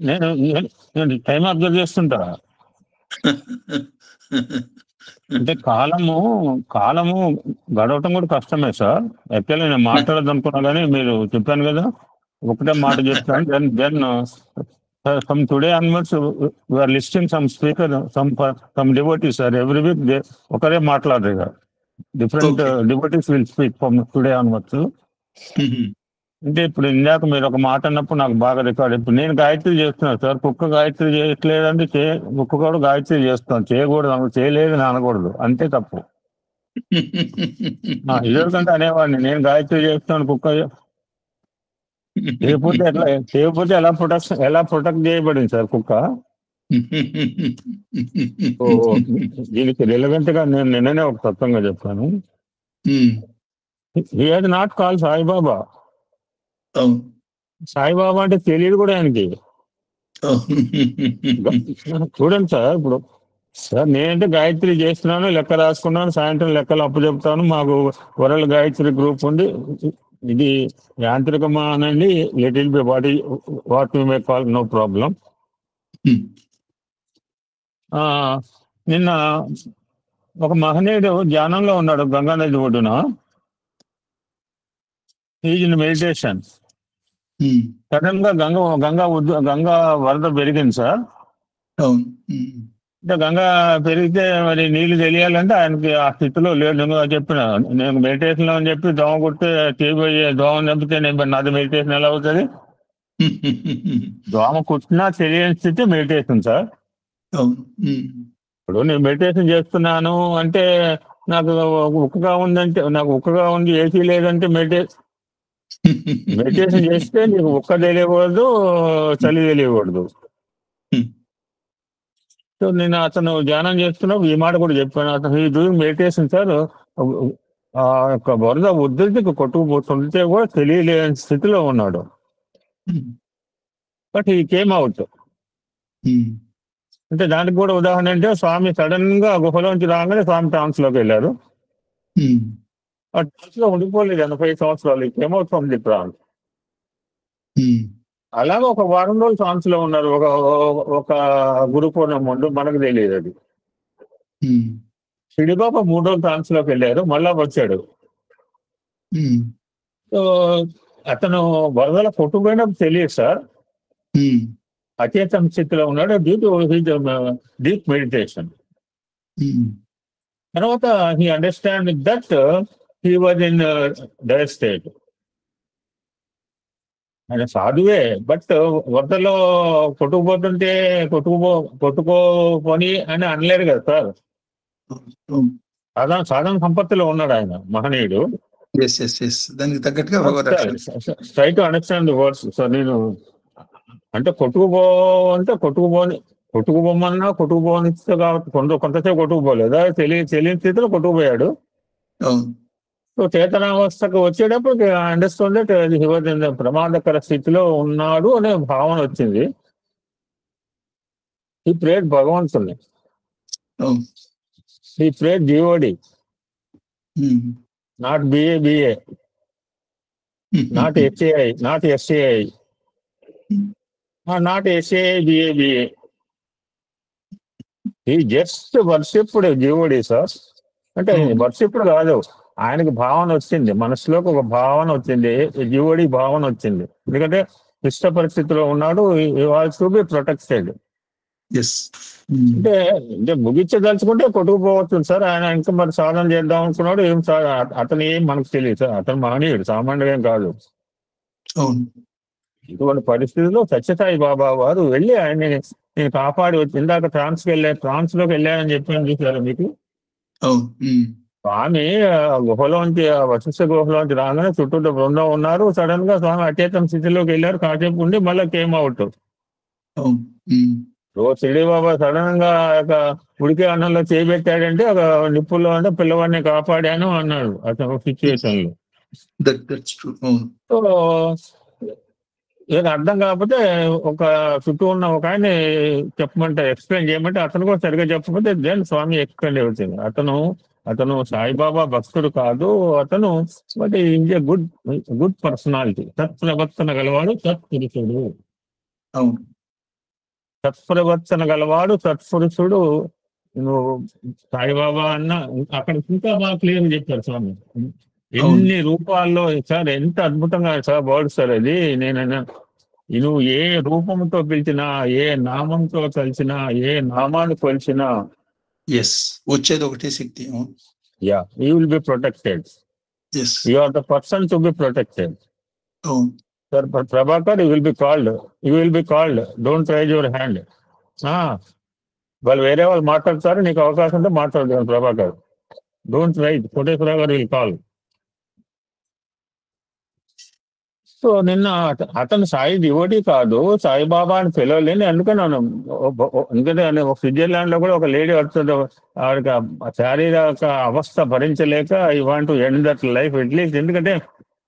నేను నేను time observe చేస్తుంటా. అంటే కాలము గడవటం కూడా కష్టమే సార్. యాక్చువల్లీ నేను మాట్లాడదనుకున్నా కానీ మీరు చెప్పాను కదా, ఒకటే మాట చెప్తాను. Then from today onwards we are listing some speaker, some devotees sir. Every week ఒకరే మాట్లాడరు ఇక. Different Okay. Devotees will speak from today onwards. అంటే ఇప్పుడు ఇందాక మీరు ఒక మాట అన్నప్పుడు నాకు బాగా రికార్డ్. ఇప్పుడు నేను గాయత్రి చేస్తున్నాను సార్, కుక్క గాయత్రి చేయట్లేదంటే కుక్క కూడా గాయత్రి చేస్తున్నాను. చేయకూడదు, చేయలేదు అని అనకూడదు, అంతే తప్పు. ఇదివరకంటే అనేవాడిని నేను గాయత్రి చేస్తున్నాను, కుక్క చేయకపోతే ఎలా ప్రొటెక్ట్ చేయబడింది సార్ కుక్క. దీనికి రిలవెంట్ గా నేను నిన్ననే ఒక తత్వంగా చెప్పాను. He has not call Saibaba. Saibaba అంటే తెలియదు కూడా ఆయనకి. చూడండి సార్, ఇప్పుడు సార్ నేనంటే గాయత్రి చేస్తున్నాను, లెక్క రాసుకున్నాను, సాయంత్రం లెక్కలు అప్పు చెప్తాను. మాకు వరల్డ్ గాయత్రి గ్రూప్ ఉంది. ఇది యాంత్రికమా అనండి, little be what you may call, no problem. నిన్న ఒక మహనీయుడు ధ్యానంలో ఉన్నాడు గంగానది ఒడ్డున. Is in meditation. సడన్ గా గంగా వరద పెరిగింది సార్. అంటే గంగా పెరిగితే మరి నీళ్లు తెలియాలంటే ఆయనకి ఆ స్థితిలో లేడు. చెప్పిన నేను మెడిటేషన్ లో అని చెప్పి దోమ కొడితే చేయబోయే దోమ చంపితే నాది మెడిటేషన్ ఎలా అవుతుంది? దోమ కుట్టినా తెలియని స్థితి మెడిటేషన్ సార్. ఇప్పుడు నేను మెడిటేషన్ చేస్తున్నాను అంటే నాకు ఉక్కగా ఉంది, ఏసీ లేదంటే మెడిటేషన్ చేస్తే నీకు ఉక్క తెలియకూడదు, చలి తెలియకూడదు. సో నేను అతను ధ్యానం చేస్తున్నప్పుడు ఈ మాట కూడా చెప్పాను. అతను ఈ డూయింగ్ మెడిటేషన్ సార్. ఆ యొక్క వరద ఉద్ధృతికి కొట్టుకుపోతుంటే కూడా తెలియలేని స్థితిలో ఉన్నాడు. బట్ ఈ కేమ్ అవుట్. అంటే దానికి కూడా ఉదాహరణ అంటే స్వామి సడన్ గా గుహలోంచి రాగానే స్వామి ట్రాన్స్ లోకి వెళ్ళారు. ఆ ట్రాన్స్ లో ఉండిపోలేదు 80 సంవత్సరాలు. He came out from the trance. అలాగే ఒక వారం రోజులు ట్రాన్స్ లో ఉన్నారు. ఒక గురు పూర్ణం ముందు, మనకు తెలియదు అది. షిడిబాబా 3 రోజులు ట్రాన్స్ లోకి వెళ్ళారు, మళ్ళా వచ్చాడు. సో అతను వరదల కొట్టుకుపోయినప్పుడు తెలియదు సార్, అచేతన స్థితిలో ఉన్నాడు డ్యూ టు డీప్ మెడిటేషన్. తర్వాత he understand that he was in dire state. ఆయన సాధువే, బట్ వరదలో కొట్టుకుపోతుంటే కొట్టుకోపోని అని అనలేరు కదా సార్. సాధారణ సంపత్తిలో ఉన్నాడు ఆయన మహనీయుడు. దానికి తగ్గట్టుగా try to understand the words. So నేను అంటే కొట్టుకుపోమన్నా కొట్టుకుపోనిస్తే కాబట్టి కొంతసేపు కొట్టుకుపోలేదా, తెలియని స్థితిలో కొట్టుకుపోయాడు. సో చేతనావస్థకు వచ్చేటప్పుడు అండర్స్టాండ్ దట్ ప్రమాదకర స్థితిలో ఉన్నాడు అనే భావన వచ్చింది. ఈ ప్రేడ్ భగవంతుని, he prayed G O D, not B A, not S A I, not B A. He just worshipped G O D sir. అంటే వర్షిప్డ్ కాదు, ఆయనకి భావన వచ్చింది, మనసులోకి ఒక భావన వచ్చింది, జీవోడి భావన వచ్చింది. ఎందుకంటే క్లిష్ట పరిస్థితిలో ఉన్నాడు, వాల్స్ టు బి ప్రొటెక్టెడ్. అంటే ముగించదలుచుకుంటే కొట్టుకుపోవచ్చు సార్. ఆయన ఇంకా మరి సాధన చేద్దాం అనుకున్నాడు. అతను ఏం మనకు తెలియదు సార్. అతను మహనీయుడు, సామాన్యుడేం కాదు. ఇటువంటి పరిస్థితుల్లో సత్యసాయి బాబా వారు వెళ్ళి ఆయన్ని నేను కాపాడి వచ్చి, ఇందాక ట్రాన్స్ లోకి వెళ్ళానని చెప్పాను చూసారు మీకు. స్వామి గుహలోంచి, వశిష్ఠ గుహలోంచి రాగానే చుట్టూ బృందం ఉన్నారు. సడన్ గా స్వామి అచేతన స్థితిలోకి వెళ్ళారు, కాసేపు ఉండి మళ్ళీ కేమ్ అవుట్. షిరిడి బాబా సడన్ గా ఉడికే అన్నంలో చేయబెట్టాడంటే ఒక నిప్పుల్లో అంటే పిల్లవాడిని కాపాడాను అన్నాడు అతను సిచ్యువేషన్ లో. సో ఏదో అర్థం కాకపోతే ఒక చుట్టూ ఉన్న ఒక ఆయన చెప్పమంటే, ఎక్స్ప్లెయిన్ చేయమంటే అతను కూడా సరిగ్గా చెప్పకపోతే దెన్ స్వామి ఎక్స్ప్లెయిన్ అవుతుంది. అతను సాయిబాబా భక్తుడు కాదు, అతను but is a good personality, సత్ప్రవర్తన గలవాడు, సత్పురుషుడు. సత్ప్రవర్తన గలవాడు సత్పురుషుడు నువ్వు సాయిబాబా అన్న అక్కడ ఇంకా బాగా క్లియర్ చెప్పారు స్వామి. ఎన్ని రూపాల్లో సార్, ఎంత అద్భుతంగా సార్ వర్డ్ సార్ అది. నేనైనా నువ్వు ఏ రూపంతో పిలిచినా, ఏ నామంతో కలిసినా, ఏ నామాన్ని కొలిచినా వచ్చేది ఒకటే శక్తి. Yeah, you will be protected. You are the person to be protected. Sir Prabhakar, you will be called, don't raise your hand. వాళ్ళు వేరే వాళ్ళు మాట్లాడతారు, నీకు అవకాశం ఉంటే మాట్లాడతారు Prabhakar. Don't raise, Koteswararao will call. So నిన్న అతను సాయి డివోటీ కాదు, సాయిబాబా అని పిలవలేని. అందుకని ఎందుకంటే స్విట్జర్లాండ్ లో కూడా ఒక లేడీ వస్తుంది, ఆవిడకి శారీరక అవస్థ భరించలేక I want to end that life at least. ఎందుకంటే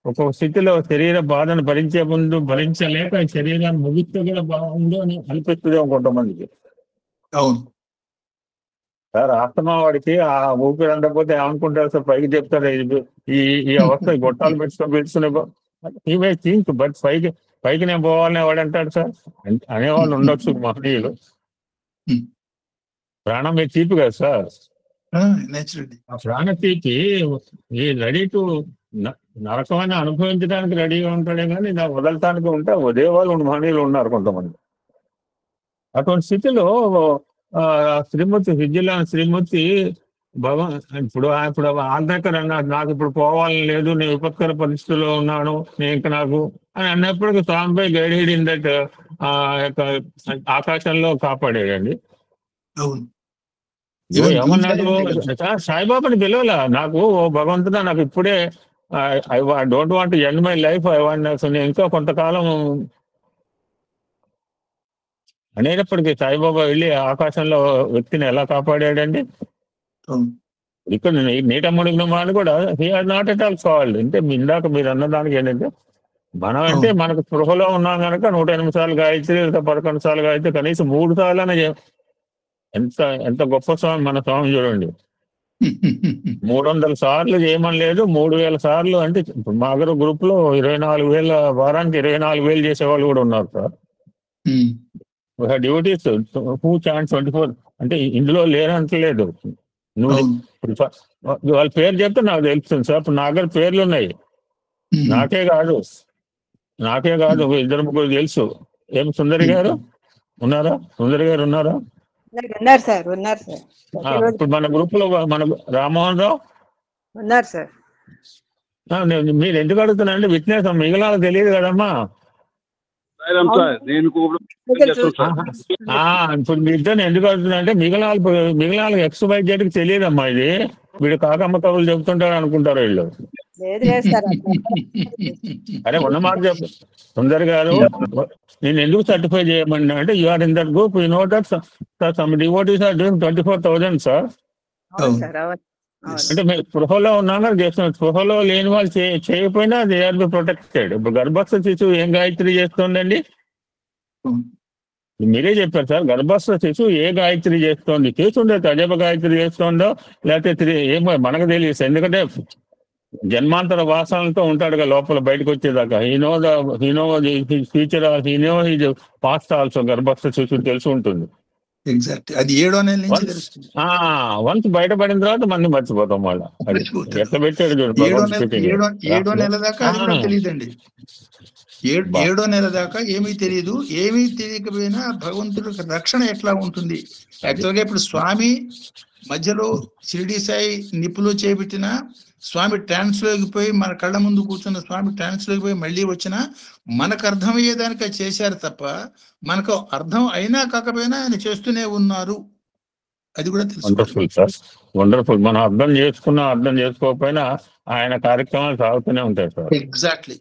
ఒక్కొక్క స్థితిలో శరీర బాధను భరించలేక శరీరాన్ని ముగిస్తే కూడా బాగుండు అని అనిపిస్తుంది కొంతమందికి. అవును సార్, ఆత్మ వాడికి ఆ ఊపిరి అందకపోతే ఏమనుకుంటారు సార్, పైకి చెప్తారు ఈ అవస్థ గొట్టాలు పెట్టుకొని పిలుచుకునే ఈవే థింక్, బట్ పైకి నేను పోవాలని వాడు అంటాడు సార్. అనేవాళ్ళు ఉండొచ్చు మహనీయులు. ప్రాణం మీద తీపి కదా సార్, ఆ ప్రాణ తీపి ఈ రెడీ టు నరకమని అనుభవించడానికి రెడీగా ఉంటాడే కానీ నా వదలటానికి ఉంటే వదేవాళ్ళు మహనీయులు ఉన్నారు కొంతమంది. అటువంటి స్థితిలో శ్రీమూర్తి, స్విట్జర్లాండ్ శ్రీమూర్తి ఇప్పుడు వాళ్ళ దగ్గర అన్నాడు, నాకు ఇప్పుడు పోవాలని లేదు, నేను విపత్కర పరిస్థితుల్లో ఉన్నాను, నేను ఇంకా నాకు అని అన్నప్పటికీ స్వామిపై గైడెడ్ ఇన్ దట్ ఆకాశంలో కాపాడాడండి. ఏమన్నాడు, సాయిబాబాని పిలవలా, నాకు భగవంతుడా నాకు ఇప్పుడే I don't want to end my life, I want నేను ఇంకా కొంతకాలం అనేటప్పటికీ సాయిబాబా వెళ్ళి ఆకాశంలో వ్యక్తిని ఎలా కాపాడాడండి. ఇక్కడ నీటముడిగిన వాళ్ళు కూడా he or not at all called. అంటే ఇందాక మీరు అన్నదానికి ఏంటంటే, మనం అంటే మనకు స్పృహలో ఉన్నాం కనుక 108 సార్లు గాయత్రి, 11 సార్లు గాయత్రి, కనీసం 3 సార్లు అనే ఎంత గొప్ప స్వామి మన స్వామి చూడండి. 300 సార్లు చేయమని లేదు, 3000 సార్లు. అంటే మా దగ్గర గ్రూప్ లో 24,000 వారానికి 24,000 చేసేవాళ్ళు కూడా ఉన్నారు సార్. డ్యూటీస్ హూ చాంట్స్ 24 అంటే ఇందులో లేనంటలేదు. నువ్వు వాళ్ళ పేరు చెప్తే నాకు తెలుస్తుంది సార్. ఇప్పుడు నా దగ్గర పేర్లు ఉన్నాయి, నాకే కాదు 2-3 తెలుసు. ఏం సుందరి గారు ఉన్నారా? ఉన్నారు సార్. ఇప్పుడు మన గ్రూప్ లో మన రామ్మోహన్ రావు ఉన్నారు సార్. మీరు ఎందుకు అడుగుతున్నారంటే విట్నెస్ మిగిలిన తెలియదు కదమ్మా. ఇప్పుడు మీ ఇద్దరు ఎందుకు అవుతుందంటే మిగిలిన ఎక్స్‌వై-జెడ్ కి తెలియదమ్మా. ఇది వీడు కాకమ్మ కబులు చెప్తుంటారు అనుకుంటారు వీళ్ళు. అరే ఉన్న మాట చెప్పు సుందర్ గారు, నేను ఎందుకు సర్టిఫై చేయమన్నా అంటే you are in that group, you know that some devotees are doing 24,000 sir. అంటే మీరు స్పృహలో ఉన్నాక చేస్తున్నారు, స్పృహలో లేని వాళ్ళు చేయకపోయినా దే ఆర్ బి ప్రొటెక్టెడ్. ఇప్పుడు గర్భస్థ శిశువు ఏం గాయత్రి చేస్తుందండి? మీరే చెప్పారు సార్, గర్భస్థ శిశువు ఏ గాయత్రి చేస్తోంది? చేస్తుండే తజప గాయత్రి చేస్తుందో లేకపోతే ఏమో మనకు తెలియదు. ఎందుకంటే జన్మాంతర వాసనలతో ఉంటాడు కదా లోపల, బయటకు వచ్చేదాకా. He knows future, he knows his past also. గర్భస్థ శిశువు తెలిసి ఉంటుంది. అది 7వ నెల నుంచి తెలుస్తుంది. వన్స్ బయటపడిన తర్వాత మళ్ళీ మర్చిపోతాం. వాళ్ళ ఎట్లా పెట్టాడు చూడండి. 7వ నెల దాకా అది కూడా తెలియదండి. 7వ నెల దాకా ఏమీ తెలియదు. ఏమీ తెలియకపోయినా భగవంతుడి రక్షణ ఎట్లా ఉంటుంది. యాక్చువల్గా ఇప్పుడు స్వామి మధ్యలో షిరిడి సాయి నిప్పులు చేపెట్టిన స్వామి ట్రాన్స్ లోకి పోయి మన కళ్ళ ముందు కూర్చున్న స్వామి ట్రాన్స్ లోకి పోయి మళ్ళీ వచ్చినా మనకు అర్థమయ్యేదానికి అది చేశారు తప్ప మనకు అర్థం అయినా కాకపోయినా ఆయన చేస్తూనే ఉన్నారు. అది కూడా వండర్ఫుల్ సార్, వండర్ఫుల్. మనం అర్థం చేసుకున్నా అర్థం చేసుకోకపోయినా ఆయన కార్యక్రమాలు సాగుతూనే ఉంటాయి సార్. ఎగ్జాక్ట్లీ.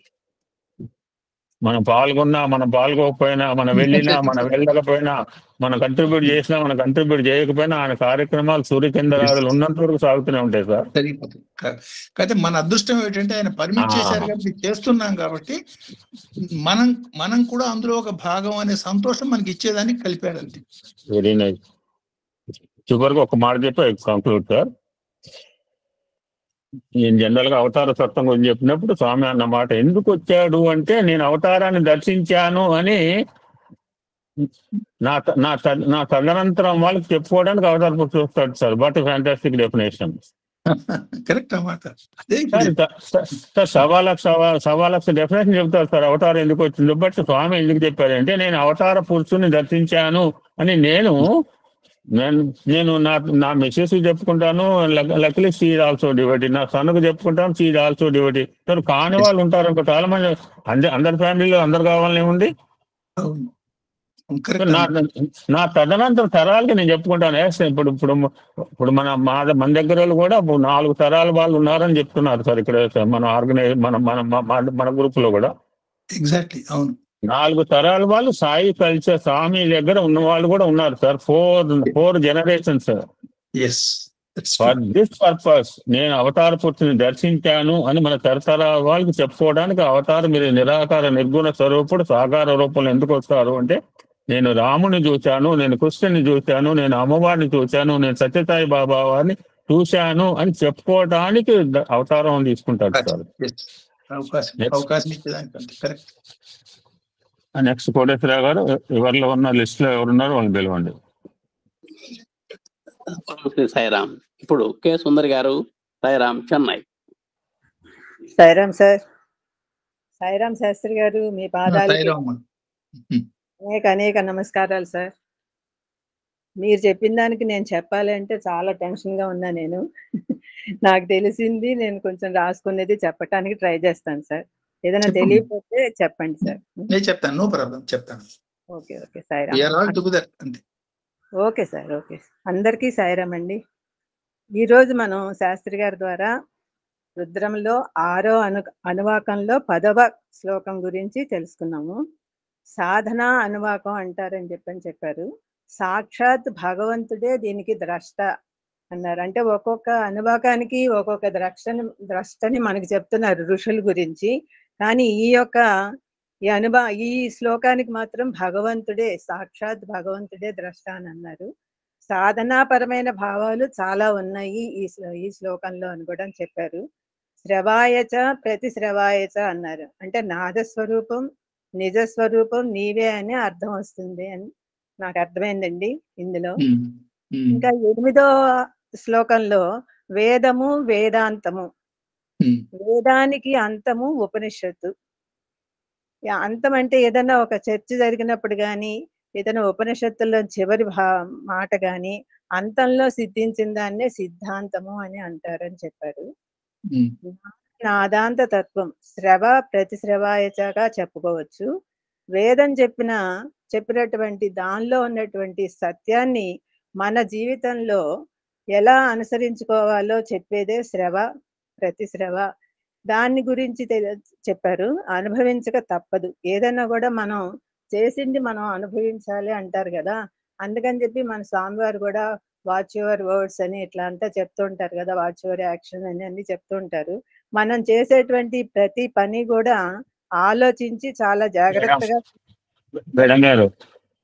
మనం పాల్గొన్నా మనం పాల్గొకపోయినా, మనం వెళ్ళినా మనం వెళ్ళకపోయినా, మనం కంట్రిబ్యూట్ చేసినా మనం కంట్రిబ్యూట్ చేయకపోయినా ఆయన కార్యక్రమాలు సూర్యచంద్రాలు ఉన్నంత వరకు సాగుతూనే ఉంటాయి సార్. అయితే మన అదృష్టం ఏంటంటే ఆయన పర్మిట్ చేశారు కాబట్టి చేస్తున్నాం కాబట్టి మనం కూడా అందులో ఒక భాగం అనే సంతోషం మనకి ఇచ్చేదానికి కలిపాడండి. Very nice. చివరికి ఒక మాట చెప్పి కంక్లూడ్ సార్. నేను జనరల్ గా అవతార తత్వం గురించి చెప్పినప్పుడు స్వామి అన్న మాట ఎందుకు వచ్చాడు అంటే, నేను అవతారాన్ని దర్శించాను అని నా తదనంతరం వాళ్ళకి చెప్పుకోవడానికి అవతార చూస్తాడు sir. But fantastic definition correct అన్నమాట. అదే సార్. సార్ సవా లక్ష డెఫినేషన్ చెప్తారు సార్ అవతారం ఎందుకు వచ్చిందో. బట్ స్వామి ఎందుకు చెప్పారంటే నేను అవతార పురుషుని దర్శించాను అని నేను నా మిస్సెస్ చెప్పుకుంటాను. లక్లీ షీ ఈజ్ ఆల్సో డివోటీ. నా సన్నుకు చెప్పుకుంటాను, she is also devotee. Sir కాని వాళ్ళు ఉంటారు అనుకో చాలా మంది. అందరి ఫ్యామిలీలో అందరు కావాలని ఉంది. నా తదనంతరం తరాలకి నేను చెప్పుకుంటాను. ఇప్పుడు ఇప్పుడు ఇప్పుడు మన దగ్గర వాళ్ళు కూడా 4 తరాల వాళ్ళు ఉన్నారని చెప్తున్నారు సార్ ఇక్కడ మన మన గ్రూప్ లో కూడా. ఎగ్జాక్ట్లీ, అవును. 4 తరాల వాళ్ళు సాయి కల్చర్ స్వామి దగ్గర ఉన్న వాళ్ళు కూడా ఉన్నారు sir. 4 generations. For this purpose నేను అవతార పురుషుని దర్శించాను అని మన తరతర వాళ్ళకి చెప్పుకోవడానికి అవతారం మీరు నిరాకార నిర్గుణ స్వరూపుడు సాకార రూపంలో ఎందుకు వస్తారు అంటే నేను రాముని చూశాను, నేను కృష్ణుని చూశాను, నేను అమ్మవారిని చూశాను, నేను సత్యసాయి బాబా వారిని చూశాను అని చెప్పుకోవడానికి అవతారం తీసుకుంటాడు సార్. నెక్స్ట్ కోటేశ్వరరావు గారు ఎవరిలో ఉన్న లిస్ట్ లో ఎవరున్నారో వాళ్ళు పిలవండి. సాయిరామ్. ఇప్పుడు కె సుందర్ గారు, సాయిరామ్, చెన్నై. సాయిరామ్ సార్. సాయిరామ్ శాస్త్రి గారు, మీ పాదాలకి అనేక నమస్కారాలు సార్. మీరు చెప్పిన దానికి నేను చెప్పాలి అంటే చాలా టెన్షన్ గా ఉన్నా. నేను నాకు తెలిసింది నేను కొంచెం రాసుకునేది చెప్పడానికి ట్రై చేస్తాను సార్. ఏదైనా తెలియకపోతే చెప్పండి సార్. నేను చెప్తాను, నో ప్రాబ్లం, చెప్తాను. Okay okay Sairam. Okay sir, okay. అందరికీ సాయిరామ్ అండి. ఈరోజు మనం శాస్త్రి గారి ద్వారా రుద్రంలో 6వ అనువాకంలో 10వ శ్లోకం గురించి తెలుసుకున్నాము. సాధన అనువాకం అంటారని చెప్పారు. సాక్షాత్ భగవంతుడే దీనికి ద్రష్ట అన్నారు. అంటే ఒక్కొక్క అనువాకానికి ఒక్కొక్క ద్రష్టని మనకి చెప్తున్నారు ఋషుల గురించి. కానీ ఈ శ్లోకానికి మాత్రం భగవంతుడే, సాక్షాత్ భగవంతుడే ద్రష్ట అని అన్నారు. సాధనాపరమైన భావాలు చాలా ఉన్నాయి ఈ శ్లోకంలో అని కూడా చెప్పారు. శ్రవాయచ ప్రతి శ్రవాయచ అన్నారు. అంటే నాదస్వరూపం, నిజస్వరూపం నీవే అని అర్థం వస్తుంది అని నాకు అర్థమైందండి ఇందులో. ఇంకా 8వ శ్లోకంలో వేదము వేదాంతము, వేదానికి అంతము ఉపనిషత్తు. అంతం అంటే ఏదైనా ఒక చర్చ జరిగినప్పుడు కానీ, ఏదైనా ఉపనిషత్తుల్లో చివరి మాట కానీ అంతంలో సిద్ధించిన దాన్నే సిద్ధాంతము అని అంటారని చెప్పారు. నాదాంత తత్వం శ్రవ ప్రతిశ్రవాయచగా చెప్పుకోవచ్చు. వేదం చెప్పినటువంటి దానిలో ఉన్నటువంటి సత్యాన్ని మన జీవితంలో ఎలా అనుసరించుకోవాలో చెప్పేదే శ్రవ ప్రతిశ్రవ. దాని గురించి చెప్పారు. అనుభవించక తప్పదు. ఏదైనా కూడా మనం చేసింది మనం అనుభవించాలి అంటారు కదా. అందుకని చెప్పి మన స్వామివారు కూడా వాచ్ యువర్ వర్డ్స్ అని ఇట్లా అంతా చెప్తూ ఉంటారు కదా. వాచ్ యువర్ యాక్షన్ అని అన్ని చెప్తూ ఉంటారు. మనం చేసేటువంటి ప్రతి పని కూడా ఆలోచించి చాలా జాగ్రత్తగా.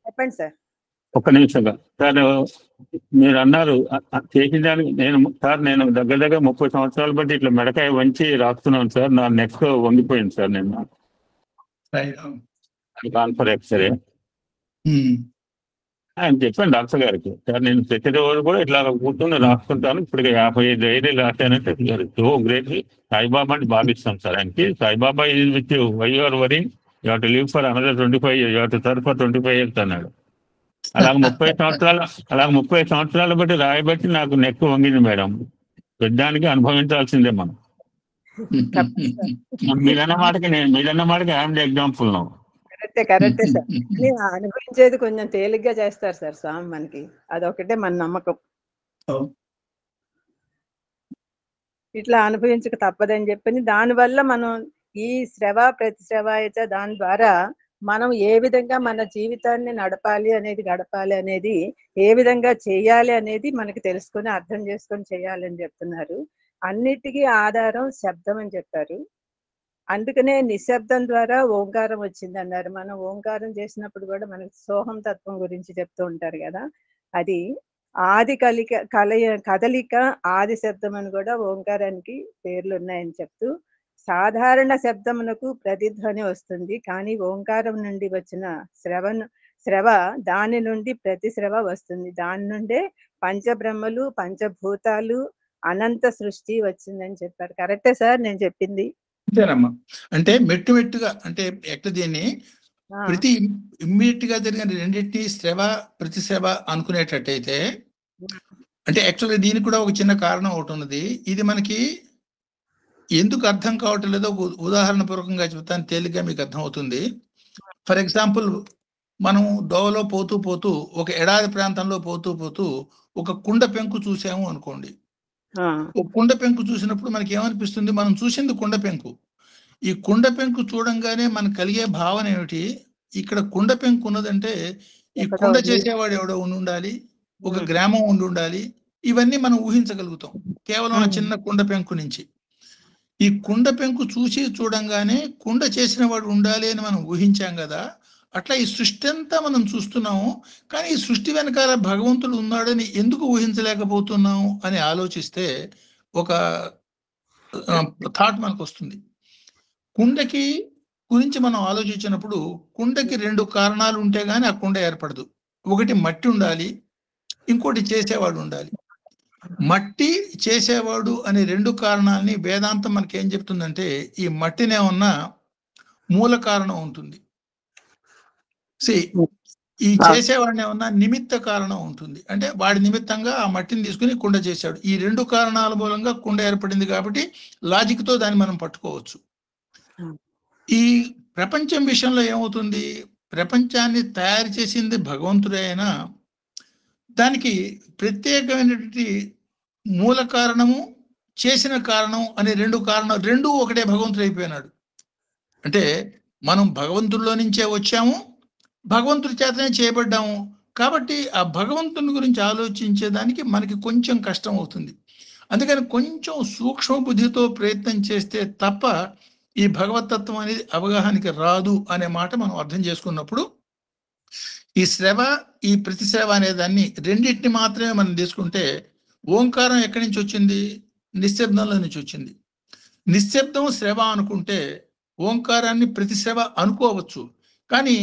చెప్పండి సార్. ఒక్క నిమిషంగా సార్. మీరు అన్నారు చేసిన దానికి నేను దగ్గర 30 సంవత్సరాలు బట్టి ఇట్లా మెడకాయ వంచి రాస్తున్నాను సార్. నా నెక్ వంగిపోయింది సార్. నేను కాన్ఫర్ ఎక్స్రే ఆయన చెప్పాను డాక్టర్ గారికి. సార్ నేను ప్రతిరోజు కూడా ఇట్లా కూర్చొని రాస్తుంటాను. ఇప్పుడు 55 డైరీలు రాశానంటే సో గ్రేట్. సాయిబాబా అని భావిస్తాం సార్ ఆయనకి. Saibaba is with you, why your worrying, you have to live for another 25 years, you have to serve for 25 years అన్నాడు. అలాగ 30 సంవత్సరాలు బట్టి రాయబట్టి నాకు నెక్ వంగింది మేడం. పెద్దానికి అనుభవించాల్సిందే మనం. మీరన్న మాటకి ఐఎమ్ ది ఎగ్జాంపుల్ నౌ. కరెక్టే సార్. అనుభవించేది కొంచెం తేలిగ్గా చేస్తారు సార్ స్వామి మనకి. అదొకటే మన నమ్మకం. ఇట్లా అనుభవించక తప్పదని చెప్పని దానివల్ల మనం ఈ శ్రవ ప్రతిశ్రవాయచ దాని ద్వారా మనం ఏ విధంగా మన జీవితాన్ని నడపాలి అనేది, గడపాలి అనేది, ఏ విధంగా చేయాలి అనేది మనకి తెలుసుకొని అర్థం చేసుకొని చేయాలని చెప్తున్నారు. అన్నిటికీ ఆధారం శబ్దం అని చెప్పారు. అందుకనే నిశ్శబ్దం ద్వారా ఓంకారం వచ్చింది అన్నారు. మనం ఓంకారం చేసినప్పుడు కూడా మనకి సోహం తత్వం గురించి చెప్తూ ఉంటారు కదా. అది ఆది కదలిక ఆది శబ్దం అని కూడా ఓంకారానికి పేర్లు ఉన్నాయని చెప్తూ, సాధారణ శబ్దమునకు ప్రతిధ్వని వస్తుంది, కానీ ఓంకారం నుండి వచ్చిన శ్రవ, దాని నుండి ప్రతి శ్రవ వస్తుంది. దాని నుండే పంచబ్రహ్మలు, పంచభూతాలు, అనంత సృష్టి వచ్చిందని చెప్పారు. కరెక్టే సార్ నేను చెప్పింది? అంతేనమ్మా. అంటే మెట్టు మెట్టుగా, అంటే ఎట్లా దీన్ని ఆ, ప్రతి ఇమ్మీడియట్ గా జరిగిన రెండింటినీ శ్రవ ప్రతిశ్రవ అనుకునేటట్టయితే, అంటే యాక్చువల్గా దీనికి కూడా ఒక చిన్న కారణం ఒకటి ఉన్నది. ఇది మనకి ఎందుకు అర్థం కావటం లేదో ఉదాహరణ పూర్వకంగా చెప్తాను, తేలిగ్గా మీకు అర్థం అవుతుంది. ఫర్ ఎగ్జాంపుల్, మనం దోవలో పోతూ పోతూ ఒక ఎడారి ప్రాంతంలో పోతూ పోతూ ఒక కుండ పెంకు చూసాము అనుకోండి. ఆ, ఒక కుండ పెంకు చూసినప్పుడు మనకి ఏమనిపిస్తుంది? మనం చూసింది కుండ పెంకు. ఈ కుండ పెంకు చూడంగానే మనకు కలిగే భావన ఏమిటి? ఇక్కడ కుండ పెంకు ఉన్నదంటే ఈ ఎక్కడో కుండ ఉంది. చేసేవాడు ఎవడో ఉండి ఉండాలి, ఒక గ్రామం ఉండి ఉండాలి. ఇవన్నీ మనం ఊహించగలుగుతాం కేవలం ఆ చిన్న కుండ పెంకు నుంచి. ఈ కుండ పెంకు చూసి చూడంగానే కుండ చేసిన వాడు ఉండాలి అని మనం ఊహించాం కదా. అట్లా ఈ సృష్టి అంతా మనం చూస్తున్నాము, కానీ ఈ సృష్టి వెనకాల భగవంతుడు ఉన్నాడని ఎందుకు ఊహించలేకపోతున్నాము అని ఆలోచిస్తే ఒక థాట్ మనకు వస్తుంది. కుండకి గురించి మనం ఆలోచించినప్పుడు కుండకి 2 కారణాలు ఉంటే గానీ ఆ కుండ ఏర్పడదు. ఒకటి మట్టి ఉండాలి, ఇంకోటి చేసేవాడు ఉండాలి. మట్టి, చేసేవాడు అనే 2 కారణాలని వేదాంతం మనకి ఏం చెప్తుందంటే, ఈ మట్టినే ఉన్న మూల కారణం ఉంటుంది. ఈ చేసేవాడినే ఉన్న నిమిత్త కారణం ఉంటుంది. అంటే వాడి నిమిత్తంగా ఆ మట్టిని తీసుకుని కుండ చేశాడు. ఈ 2 కారణాల మూలంగా కుండ ఏర్పడింది కాబట్టి లాజిక్ తో దాన్ని మనం పట్టుకోవచ్చు. ఈ ప్రపంచం విషయంలో ఏమవుతుంది? ప్రపంచాన్ని తయారు చేసింది భగవంతుడే అయినా దానికి ప్రత్యేకమైనటువంటి మూల కారణము, చేసిన కారణం అనే 2 కారణాలు, 2 ఒకటే భగవంతుడు అయిపోయినాడు. అంటే మనం భగవంతుడిలో నుంచే వచ్చాము, భగవంతుడి చేతనే చేయబడ్డాము. కాబట్టి ఆ భగవంతుని గురించి ఆలోచించేదానికి మనకి కొంచెం కష్టం అవుతుంది. అందుకని కొంచెం సూక్ష్మ బుద్ధితో ప్రయత్నం చేస్తే తప్ప ఈ భగవతత్వం అనేది అవగాహనకి రాదు అనే మాట మనం అర్థం చేసుకున్నప్పుడు, ఈ శ్రవ, ఈ ప్రతిశ్రవ అనే దాన్ని రెండింటిని మాత్రమే మనం తీసుకుంటే, ఓంకారం ఎక్కడి నుంచి వచ్చింది? నిశ్శబ్దంలో నుంచి వచ్చింది. నిశ్శబ్దం శ్రవ అనుకుంటే ఓంకారాన్ని ప్రతిశ్రవ అనుకోవచ్చు, కానీ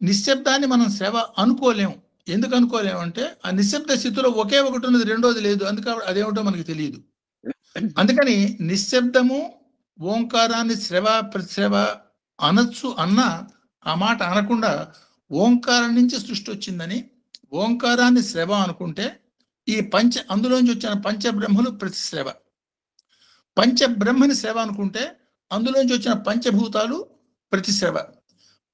నిశ్శబ్దాన్ని మనం శ్రవ అనుకోలేము. ఎందుకు అనుకోలేము అంటే ఆ నిశ్శబ్ద స్థితిలో ఒకే ఒకటి ఉన్నది, రెండోది లేదు. అందుకని అదేమిటో మనకి తెలియదు. అందుకని నిశ్శబ్దము ఓంకారాన్ని శ్రవ ప్రతిశ్రవ అనొచ్చు అన్న ఆ మాట అనకుండా ఓంకారం నుంచి సృష్టి వచ్చిందని ఓంకారాన్ని శ్రవ అనుకుంటే, ఈ అందులోంచి వచ్చిన పంచబ్రహ్మలు ప్రతిశ్రవ. పంచబ్రహ్మని శ్రవ అనుకుంటే అందులోంచి వచ్చిన పంచభూతాలు ప్రతిశ్రవ.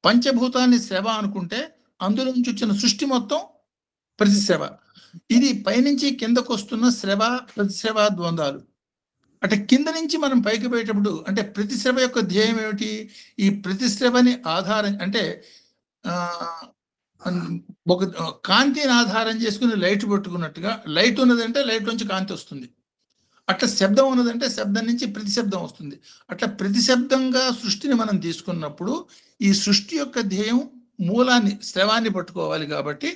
పంచభూతాన్ని శ్రవ అనుకుంటే అందులోంచి వచ్చిన సృష్టి మొత్తం ప్రతిశ్రవ. ఇది పైనుంచి కిందకు వస్తున్న శ్రవ ప్రతిశ్రవ ద్వంద్వాలు. అంటే కింద నుంచి మనం పైకి పోయేటప్పుడు, అంటే ప్రతిశ్రవ యొక్క ధ్యేయం ఏమిటి? ఈ ప్రతిశ్రవని ఆధారం, అంటే ఒక కాంతిని ఆధారం చేసుకుని లైట్ పట్టుకున్నట్టుగా, లైట్ ఉన్నదంటే లైట్ నుంచి కాంతి వస్తుంది. అట్లా శబ్దం ఉన్నదంటే శబ్దం నుంచి ప్రతిశబ్దం వస్తుంది. అట్లా ప్రతిశబ్దంగా సృష్టిని మనం తీసుకున్నప్పుడు ఈ సృష్టి యొక్క ధ్యేయం మూలాన్ని, శ్రవాన్ని పట్టుకోవాలి. కాబట్టి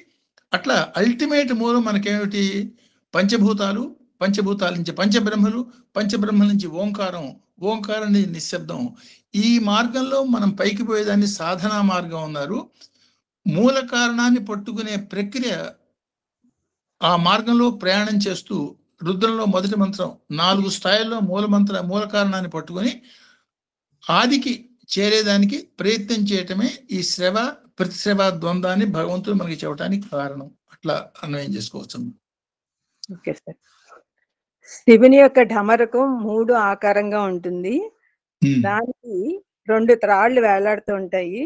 అట్లా అల్టిమేట్ మూలం మనకేమిటి? పంచభూతాలు, పంచభూతాల నుంచి పంచబ్రహ్మలు, పంచబ్రహ్మల నుంచి ఓంకారం, ఓంకారం నుంచి నిశ్శబ్దం. ఈ మార్గంలో మనం పైకి పోయేదాన్ని సాధనా మార్గం అన్నారు. మూల కారణాన్ని పట్టుకునే ప్రక్రియ, ఆ మార్గంలో ప్రయాణం చేస్తూ రుద్రంలో మొదటి మంత్రం 4 స్థాయిల్లో మూల కారణాన్ని పట్టుకొని ఆదికి చేరేదానికి ప్రయత్నం చేయటమే ఈ శ్రవ ప్రతిశ్రవ ద్వంద్వాన్ని భగవంతుడు మనకి చెప్పడానికి కారణం. అట్లా అన్వయం చేసుకోవచ్చు. Okay sir. శివుని యొక్క ఢమరకం 3 ఆకారంగా ఉంటుంది. దానికి 2 త్రాళ్ళు వేలాడుతూ ఉంటాయి.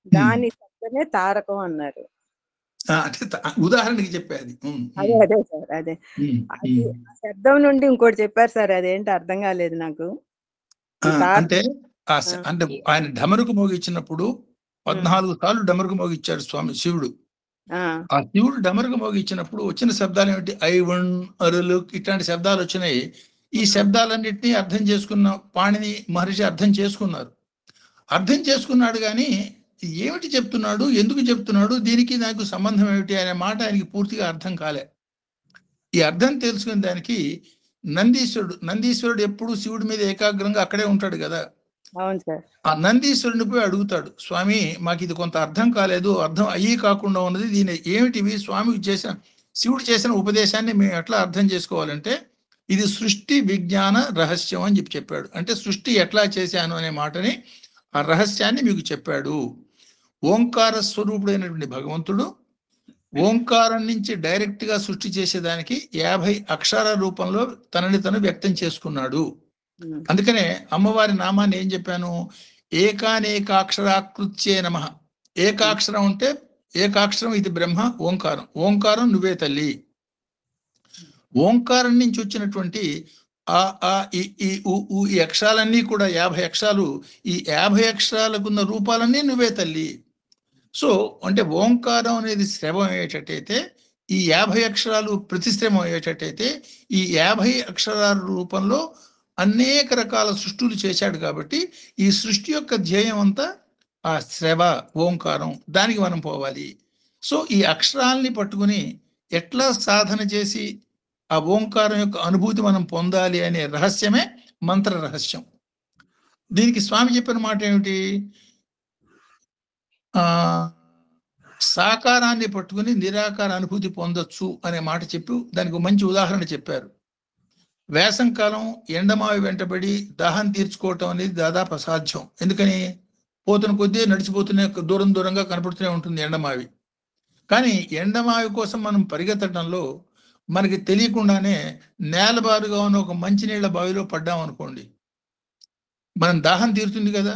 దాని శబ్దమే తారకం అన్నారు. ఉదాహరణకి చెప్పేది అదే సార్, అదే. అది శబ్దం నుండి ఇంకోటి చెప్పారు సార్, అదేంటి అర్థం కాలేదు నాకు. అంటే ఆయన ఢమరుకు మోగిచ్చినప్పుడు 14 సార్లు ఢమరుకు మోగిచ్చాడు స్వామి శివుడు. ఆ శివుడు ఢమరుకు మోగిచ్చినప్పుడు వచ్చిన శబ్దాలు ఏమిటి? ఐవన్, అరులు, ఇట్లాంటి శబ్దాలు వచ్చినాయి. ఈ శబ్దాలన్నింటినీ అర్థం చేసుకున్న పాణిని మహర్షి అర్థం చేసుకున్నారు. అర్థం చేసుకున్నాడు కానీ ఏమిటి చెప్తున్నాడు, ఎందుకు చెప్తున్నాడు, దీనికి నాకు సంబంధం ఏమిటి అనే మాట ఆయనకి పూర్తిగా అర్థం కాలే. ఈ అర్థం తెలుసుకునే దానికి నందీశ్వరుడు ఎప్పుడు శివుడి మీద ఏకాగ్రంగా అక్కడే ఉంటాడు కదా. అవును సార్. ఆ నందీశ్వరుని పోయి అడుగుతాడు, స్వామి మాకు ఇది కొంత అర్థం కాలేదు, అర్థం అయ్యి కాకుండా ఉన్నది, దీని ఏమిటివి స్వామికి చేసిన, శివుడు చేసిన ఉపదేశాన్ని మేము ఎట్లా అర్థం చేసుకోవాలంటే ఇది సృష్టి విజ్ఞాన రహస్యం అని చెప్పాడు. అంటే సృష్టి ఎట్లా చేశాను అనే మాటని, ఆ రహస్యాన్ని మీకు చెప్పాడు. ఓంకార స్వరూపుడైనటువంటి భగవంతుడు ఓంకారం నుంచి డైరెక్ట్ గా సృష్టి చేసేదానికి 50 అక్షరాల రూపంలో తనని తను వ్యక్తం చేసుకున్నాడు. అందుకనే అమ్మవారి నామాన్ని ఏం చెప్పాను, ఏకానేకాక్షరాకృత్యే నమః. ఏకాక్షరం అంటే ఏకాక్షరం, ఇది బ్రహ్మ, ఓంకారం, ఓంకారం నువ్వే తల్లి. ఓంకారం నుంచి వచ్చినటువంటి ఆ ఆ ఈ ఊ ఈ అక్షరాలన్నీ కూడా 50 అక్షరాలు, ఈ 50 అక్షరాలకున్న రూపాలన్నీ నువ్వే తల్లి. సో అంటే ఓంకారం అనేది శ్రవం అయ్యేటట్టయితే, ఈ 50 అక్షరాలు ప్రతిశ్రమం అయ్యేటట్టయితే, ఈ 50 అక్షరాల రూపంలో అనేక రకాల సృష్టులు చేశాడు. కాబట్టి ఈ సృష్టి యొక్క ధ్యేయం అంతా ఆ శ్రవ ఓంకారం, దానికి మనం పోవాలి. సో ఈ అక్షరాల్ని పట్టుకుని ఎట్లా సాధన చేసి ఆ ఓంకారం యొక్క అనుభూతి మనం పొందాలి అనే రహస్యమే మంత్ర రహస్యం. దీనికి స్వామి చెప్పిన మాట ఏమిటి, సాకారాన్ని పట్టుకుని నిరాకార అనుభూతి పొందొచ్చు అనే మాట చెప్పి దానికి మంచి ఉదాహరణ చెప్పారు. వేసంకాలం ఎండమావి వెంటబడి దాహం తీర్చుకోవటం అనేది దాదాపు అసాధ్యం. ఎందుకని, పోతున్న కొద్దీ నడిచిపోతూనే దూరం దూరంగా కనపడుతూనే ఉంటుంది ఎండమావి. కానీ ఎండమావి కోసం మనం పరిగెత్తడంలో మనకి తెలియకుండానే నేలబారుగా ఉన్న ఒక మంచినీళ్ళ బావిలో పడ్డాం అనుకోండి, మనం దాహం తీరుతుంది కదా.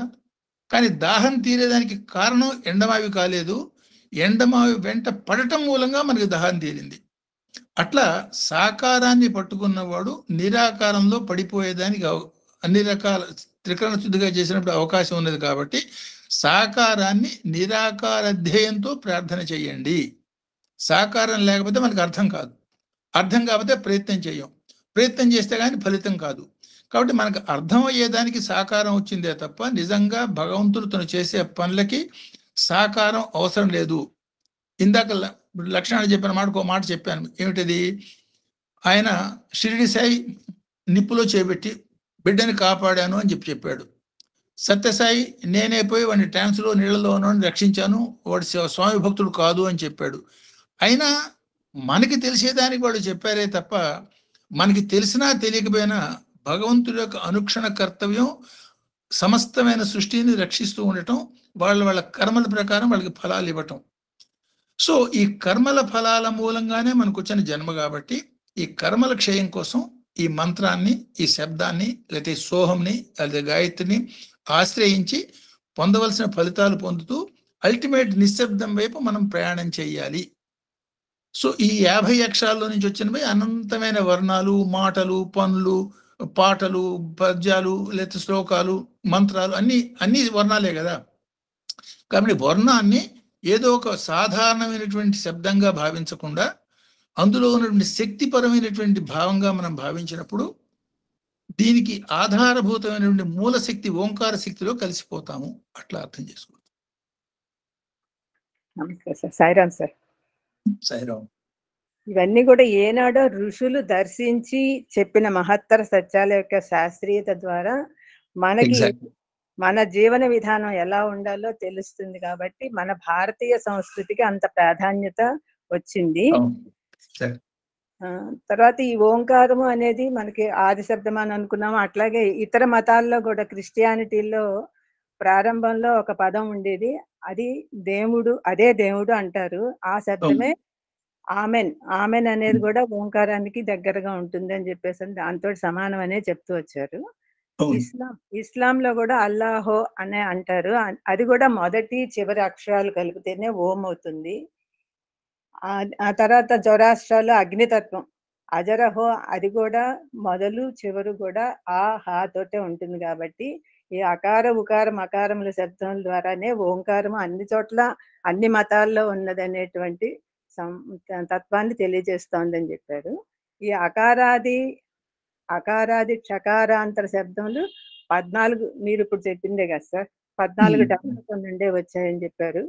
కానీ దాహం తీరేదానికి కారణం ఎండమావి కాలేదు, ఎండమావి వెంట పడటం మూలంగా మనకి దాహం తీరింది. అట్లా సాకారాన్ని పట్టుకున్నవాడు నిరాకారంలో పడిపోయేదానికి అన్ని రకాల త్రికరణ శుద్ధిగా చేసినప్పుడు అవకాశం ఉన్నది. కాబట్టి సాకారాన్ని నిరాకార ధ్యేయంతో ప్రార్థన చేయండి. సాకారం లేకపోతే మనకు అర్థం కాదు, అర్థం కాకపోతే ప్రయత్నం చేయం, ప్రయత్నం చేస్తే కానీ ఫలితం కాదు. కాబట్టి మనకు అర్థం అయ్యేదానికి సాకారం వచ్చిందే తప్ప నిజంగా భగవంతుడు తను చేసే పనులకి సాకారం అవసరం లేదు. ఇందాక లక్షణాలు చెప్పిన మాటకు మాట చెప్పాను, ఏమిటది, ఆయన షిరిడి సాయి నిప్పులో చేపెట్టి బిడ్డని కాపాడాను అని చెప్పాడు. సత్యసాయి నేనే పోయి వాడిని ట్యాంక్స్లో నీళ్ళలో ఉన్నాను రక్షించాను, వాడు స్వామి భక్తుడు కాదు అని చెప్పాడు. అయినా మనకి తెలిసేదానికి వాళ్ళు చెప్పారే తప్ప, మనకి తెలిసినా తెలియకపోయినా భగవంతుడి యొక్క అనుక్షణ కర్తవ్యం సమస్తమైన సృష్టిని రక్షిస్తూ ఉండటం, వాళ్ళ కర్మల ప్రకారం వాళ్ళకి ఫలాలు ఇవ్వటం. సో ఈ కర్మల ఫలాల మూలంగానే మనకు వచ్చిన జన్మ. కాబట్టి ఈ కర్మల క్షయం కోసం ఈ మంత్రాన్ని, ఈ శబ్దాన్ని, లేకపోతే సోహంని, లేకపోతే గాయత్రిని ఆశ్రయించి పొందవలసిన ఫలితాలు పొందుతూ అల్టిమేట్ నిశ్శబ్దం వైపు మనం ప్రయాణం చేయాలి. సో ఈ 50 అక్షరాల్లో నుంచి వచ్చినవి అనంతమైన వర్ణాలు, మాటలు, పనులు, పాటలు, పద్యాలు, లేకపోతే శ్లోకాలు, మంత్రాలు అన్ని వర్ణాలే కదా. కాబట్టి వర్ణాన్ని ఏదో ఒక సాధారణమైనటువంటి శబ్దంగా భావించకుండా అందులో ఉన్నటువంటి శక్తిపరమైనటువంటి భావంగా మనం భావించినప్పుడు దీనికి ఆధారభూతమైనటువంటి మూల శక్తి ఓంకార శక్తిలో కలిసిపోతాము. అట్లా అర్థం చేసుకోవచ్చు. నమస్తే సార్. సాయిరామ్ సార్. సాయిరామ్. ఇవన్నీ కూడా ఏనాడో ఋషులు దర్శించి చెప్పిన మహత్తర సత్యాల యొక్క శాస్త్రీయత ద్వారా మనకి మన జీవన విధానం ఎలా ఉండాలో తెలుస్తుంది. కాబట్టి మన భారతీయ సంస్కృతికి అంత ప్రాధాన్యత వచ్చింది. తర్వాత ఈ ఓంకారము అనేది మనకి ఆది శబ్దం అని అనుకున్నాము. అట్లాగే ఇతర మతాల్లో కూడా క్రిస్టియానిటీలో ప్రారంభంలో ఒక పదం ఉండేది, అది దేవుడు, అదే దేవుడు అంటారు. ఆ శబ్దమే ఆమెన్. ఆమెన్ అనేది కూడా ఓంకారానికి దగ్గరగా ఉంటుంది అని చెప్పేసి దాంతో సమానం అనే చెప్తూ వచ్చారు. ఇస్లాంలో కూడా అల్లాహో అనే అంటారు. అది కూడా మొదటి చివరి అక్షరాలు కలిపితేనే ఓం అవుతుంది. ఆ తర్వాత జొరాస్ట్రాలో అగ్నితత్వం అజరహో, అది కూడా మొదలు చివరు కూడా ఆ హా తోటే ఉంటుంది. కాబట్టి ఈ అకార ఉకార మకారముల శబ్దం ద్వారానే ఓంకారము అన్ని చోట్ల అన్ని మతాల్లో ఉన్నదనేటువంటి తత్వాన్ని తెలియజేస్తోందని చెప్పారు. ఈ అకారాది క్షకారాంతర శబ్దములు 14 మీరు ఇప్పుడు చెప్పిందే కదా సార్, 14 డబ్బుల నుండే వచ్చాయని చెప్పారు.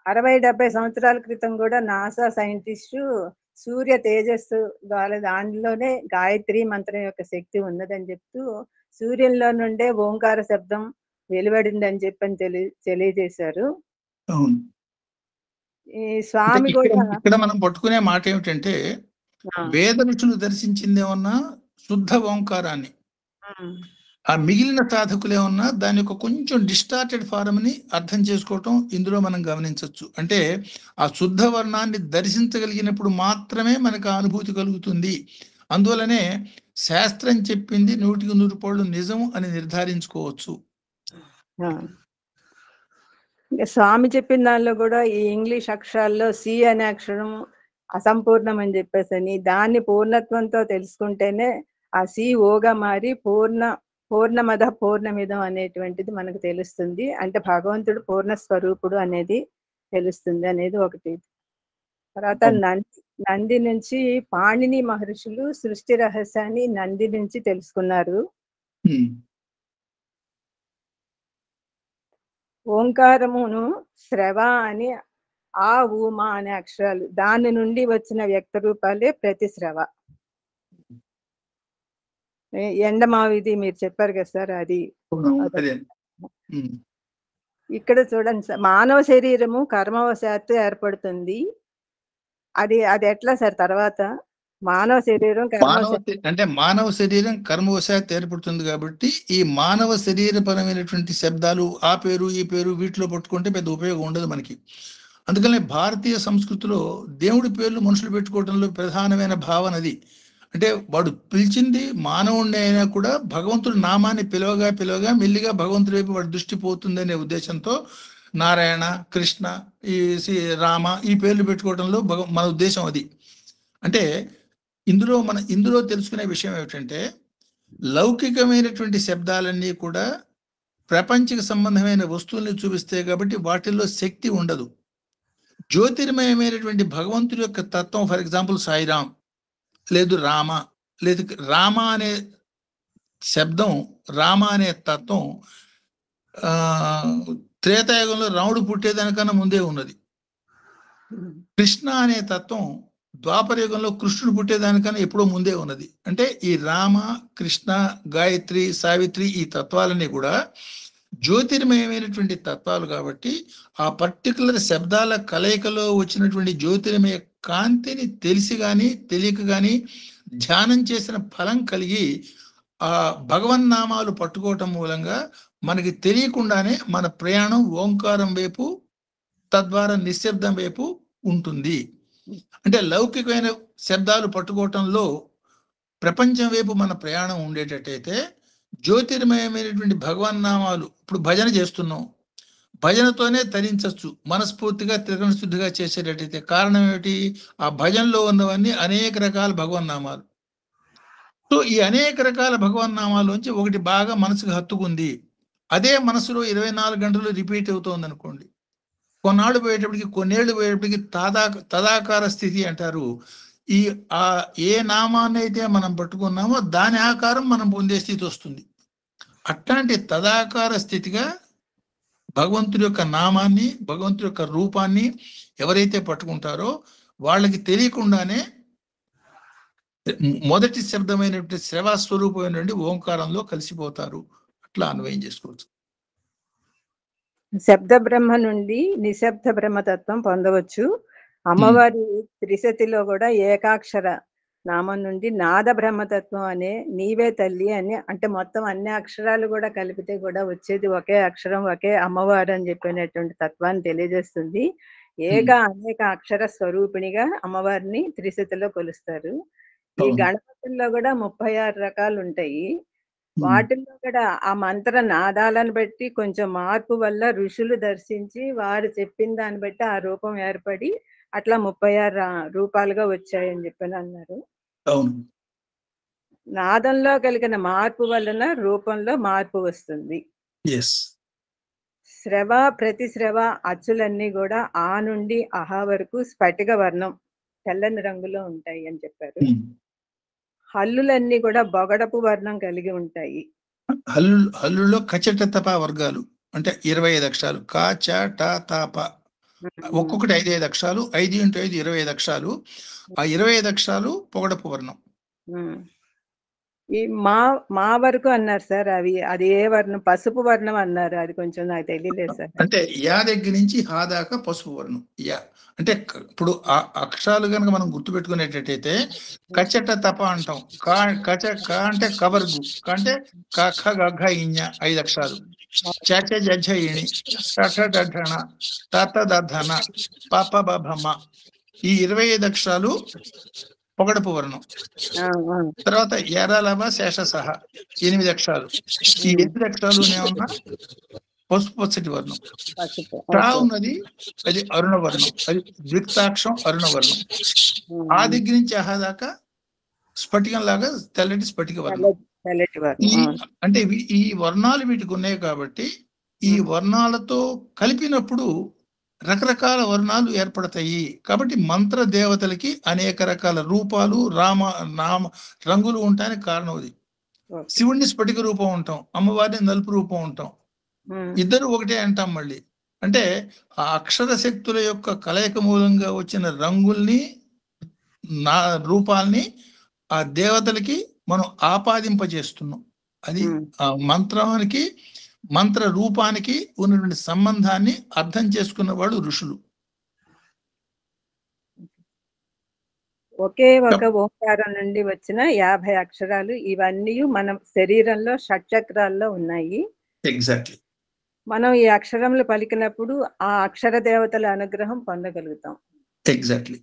60-70 సంవత్సరాల క్రితం కూడా నాసా సైంటిస్టు సూర్య తేజస్సు ద్వారా దానిలోనే గాయత్రి మంత్రం యొక్క శక్తి ఉన్నదని చెప్తూ సూర్యునిలో నుండే ఓంకార శబ్దం వెలువడిందని చెప్పని తెలియజేశారు. అవును. ఈ అంటే స్వామి ఇక్కడ కూడా ఇక్కడ మనం పట్టుకునే మాట ఏమిటంటే, ఆ, వేద ఋషులు దర్శించిందేమన్నా శుద్ధ ఓంకారాన్ని, ఉమ్, ఆ మిగిలిన సాధకులు ఏమన్నా దాని యొక్క కొంచెం డిస్టార్టెడ్ ఫారమ్ని అర్థం చేసుకోవటం ఇందులో మనం గమనించవచ్చు. అంటే ఆ శుద్ధ వర్ణాన్ని దర్శించగలిగినప్పుడు మాత్రమే మనకు ఆ అనుభూతి కలుగుతుంది. అందువలనే శాస్త్రం చెప్పింది 100% నిజం అని నిర్ధారించుకోవచ్చు. ఆ. ఇంకా స్వామి చెప్పిన దానిలో కూడా ఈ ఇంగ్లీష్ అక్షరాల్లో సి అనే అక్షరం అసంపూర్ణం అని చెప్పేసి దాన్ని పూర్ణత్వంతో తెలుసుకుంటేనే ఆ సి ఓగా మారి పూర్ణమద పూర్ణమిదం అనేటువంటిది మనకు తెలుస్తుంది. అంటే భగవంతుడు పూర్ణ స్వరూపుడు అనేది తెలుస్తుంది అనేది ఒకటి. తర్వాత నంది నుంచి పాణిని మహర్షులు సృష్టి రహస్యాన్ని నంది నుంచి తెలుసుకున్నారు. ఉమ్. ఓంకారమును శ్రవ అని ఆ ఊమా అనే అక్షరాలు దాని నుండి వచ్చిన వ్యక్త రూపాలే ప్రతిశ్రవ. ఎండమావిది మీరు చెప్పారు కదా సార్, అది అదే. ఉమ్. ఇక్కడ చూడండి సార్, మానవ శరీరము కర్మవశాత్తు ఏర్పడుతుంది. అది అది ఎట్లా సార్? తర్వాత మానవ శరీరం అంటే మానవ శరీరం కర్మవశాత్తు ఏర్పడుతుంది కాబట్టి ఈ మానవ శరీరపరమైనటువంటి శబ్దాలు ఆ పేరు ఈ పేరు వీటిలో పట్టుకుంటే పెద్ద ఉపయోగం ఉండదు మనకి. అందుకనే భారతీయ సంస్కృతిలో దేవుడి పేర్లు మనుషులు పెట్టుకోవడంలో ప్రధానమైన భావన అది. అంటే వాడు పిలిచింది మానవుణ్ణి అయినా కూడా భగవంతుడి నామాన్ని పిలవగా మెల్లిగా భగవంతుడి వైపు వాడి దృష్టి పోతుందనే ఉద్దేశంతో నారాయణ, కృష్ణ, ఈ రామ ఈ పేర్లు పెట్టుకోవడంలో మన ఉద్దేశం అది. అంటే ఇందులో తెలుసుకునే విషయం ఏమిటంటే, లౌకికమైనటువంటి శబ్దాలన్నీ కూడా ప్రపంచకు సంబంధమైన వస్తువుల్ని చూపిస్తాయి కాబట్టి వాటిల్లో శక్తి ఉండదు. జ్యోతిర్మయమైనటువంటి భగవంతుడి యొక్క తత్వం, ఫర్ ఎగ్జాంపుల్ సాయిరామ్, లేదు రామ, లేదు రామ అనే శబ్దం, రామ అనే తత్వం త్రేతాయుగంలో రాముడు పుట్టేదానికన్నా ముందే ఉన్నది. కృష్ణ అనే తత్వం ద్వాపర యుగంలో కృష్ణుడు పుట్టేదానికన్నా ఎప్పుడో ముందే ఉన్నది. అంటే ఈ రామ, కృష్ణ, గాయత్రి, సావిత్రి ఈ తత్వాలన్నీ కూడా జ్యోతిర్మయమైనటువంటి తత్వాలు కాబట్టి ఆ పర్టికులర్ శబ్దాల కలయికలో వచ్చినటువంటి జ్యోతిర్మయ కాంతిని తెలిసి కానీ తెలియక కానీ ధ్యానం చేసిన ఫలం కలిగి ఆ భగవన్నామాలు పట్టుకోవటం మూలంగా మనకి తెలియకుండానే మన ప్రయాణం ఓంకారం వైపు, తద్వారా నిశ్శబ్దం వైపు ఉంటుంది. అంటే లౌకికమైన శబ్దాలు పట్టుకోవటంలో ప్రపంచం వైపు మన ప్రయాణం ఉండేటట్టయితే, జ్యోతిర్మయమైనటువంటి భగవన్నామాలు ఇప్పుడు భజన చేస్తున్నాం, భజనతోనే తరించవచ్చు మనస్ఫూర్తిగా త్రికరణ శుద్ధిగా చేసేటట్టయితే. కారణం ఏమిటి? ఆ భజనలో ఉన్నవన్నీ అనేక రకాల భగవన్నామాలు. సో ఈ అనేక రకాల భగవన్నామాలోంచి ఒకటి బాగా మనసుకు హత్తుకుంది, అదే మనసులో 24 గంటలు రిపీట్ అవుతోంది అనుకోండి. కొన్నాళ్ళు పోయేటప్పటికి, కొన్నేళ్ళు పోయేటప్పటికి తదాకార స్థితి అంటారు. ఏ నామాన్ని అయితే మనం పట్టుకున్నామో దాని ఆకారం మనం పొందే స్థితి వస్తుంది. అట్లాంటి తదాకార స్థితిగా భగవంతుడి యొక్క నామాన్ని, భగవంతుడి యొక్క రూపాన్ని ఎవరైతే పట్టుకుంటారో వాళ్ళకి తెలియకుండానే మొదటి శబ్దమైనటువంటి శ్రవస్వరూపమైనటువంటి ఓంకారంలో కలిసిపోతారు. అట్లా అన్వయం చేసుకోవచ్చు. శబ్ద బ్రహ్మ నుండి నిశ్శబ్ద బ్రహ్మతత్వం పొందవచ్చు. అమ్మవారి త్రిశతిలో కూడా ఏకాక్షర నామం నుండి నాద బ్రహ్మతత్వం అనే నీవే తల్లి అని, అంటే మొత్తం అన్ని అక్షరాలు కూడా కలిపితే కూడా వచ్చేది ఒకే అక్షరం, ఒకే అమ్మవారు అని చెప్పినటువంటి తత్వాన్ని తెలియజేస్తుంది. అనేక అక్షర స్వరూపిణిగా అమ్మవారిని త్రిశతిలో కొలుస్తారు. ఈ గణపతుల్లో కూడా 36 రకాలు ఉంటాయి. వాటిల్లో కూడా ఆ మంత్ర నాదాలను బట్టి కొంచెం మార్పు వల్ల ఋషులు దర్శించి వారు చెప్పిన దాన్ని బట్టి ఆ రూపం ఏర్పడి అట్లా 36 రూపాలుగా వచ్చాయని చెప్పని అన్నారు. నాదంలో కలిగిన మార్పు వలన రూపంలో మార్పు వస్తుంది. శ్రవ, ప్రతిశ్రవ అచ్చులన్నీ కూడా ఆ నుండి అహా వరకు స్ఫటిక వర్ణం తెల్లని రంగులో ఉంటాయి అని చెప్పారు. హల్లులన్నీ కూడా బొగడపు వర్ణం కలిగి ఉంటాయి. హల్లులో కచట తప వర్గాలు అంటే 25 అక్షరాలు, కా చ ట త ప, ఒక్కొక్కటి 5 అక్షరాలు, 5 × 5 25 అక్షరాలు. ఆ 25 అక్షరాలు పొగడపు వర్ణం. ఈ మా వరకు అన్నారు సార్. అది ఏ వర్ణం? పసుపు వర్ణం అన్నారు. అది కొంచెం నాకు తెలియలేదు సార్. అంటే యా దగ్గర నుంచి హా దాకా పసుపు వర్ణం. యా అంటే ఇప్పుడు ఆ అక్షరాలు కనుక మనం గుర్తుపెట్టుకునేటట్టయితే కచట తప అంటాం. కచ క అంటే కవర్గు, క అంటే క ఖ గ ఘ ఇඤ 5 అక్షరాలు. చ జ ఝ ఇణి, ట ఠ డ ఢ ణ, త త ద ధ న, ప ప బ భ మ. ఈ 25 అక్షరాలు పొగడపు వర్ణం. తర్వాత ఎరలవ శేష సహ 8 అక్షరాలు. ఈ 8 అక్షరాలు ఏమన్నా పసుపు పచ్చటి వర్ణం. తా ఉన్నది అది అరుణ వర్ణం, అది ద్విక్తాక్షం అరుణ వర్ణం. ఆ దగ్గర నుంచి ఆహా దాకా స్ఫటికం లాగా తెల్లటి స్ఫటిక వర్ణం. అంటే ఈ వర్ణాలు వీటికి ఉన్నాయి కాబట్టి ఈ వర్ణాలతో కలిపినప్పుడు రకరకాల వర్ణాలు ఏర్పడతాయి. కాబట్టి మంత్ర దేవతలకి అనేక రకాల రూపాలు నామ రంగులు ఉంటాయని కారణం అది. శివుణ్ణి స్ఫటిక రూపం ఉంటాం, అమ్మవారిని నలుపు రూపం ఉంటాం, ఇద్దరు ఒకటే అంటాం. మళ్ళీ అంటే ఆ అక్షర శక్తుల యొక్క కలయిక మూలంగా వచ్చిన రంగుల్ని రూపాల్ని ఆ దేవతలకి మనం ఆపాదింపజేస్తున్నాం. అది ఆ మంత్రానికి మంత్ర రూపానికి ఉన్నటువంటి సంబంధాన్ని అర్థం చేసుకున్నవాడు ఋషులు. ఒకే ఒక ఓంకారం నుండి వచ్చిన 50 అక్షరాలు ఇవన్నీ మన శరీరంలో షట్చక్రాల్లో ఉన్నాయి. ఎగ్జాక్ట్లీ. మనం ఈ అక్షరములు పలికినప్పుడు ఆ అక్షర దేవతల అనుగ్రహం పొందగలుగుతాం. ఎగ్జాక్ట్లీ.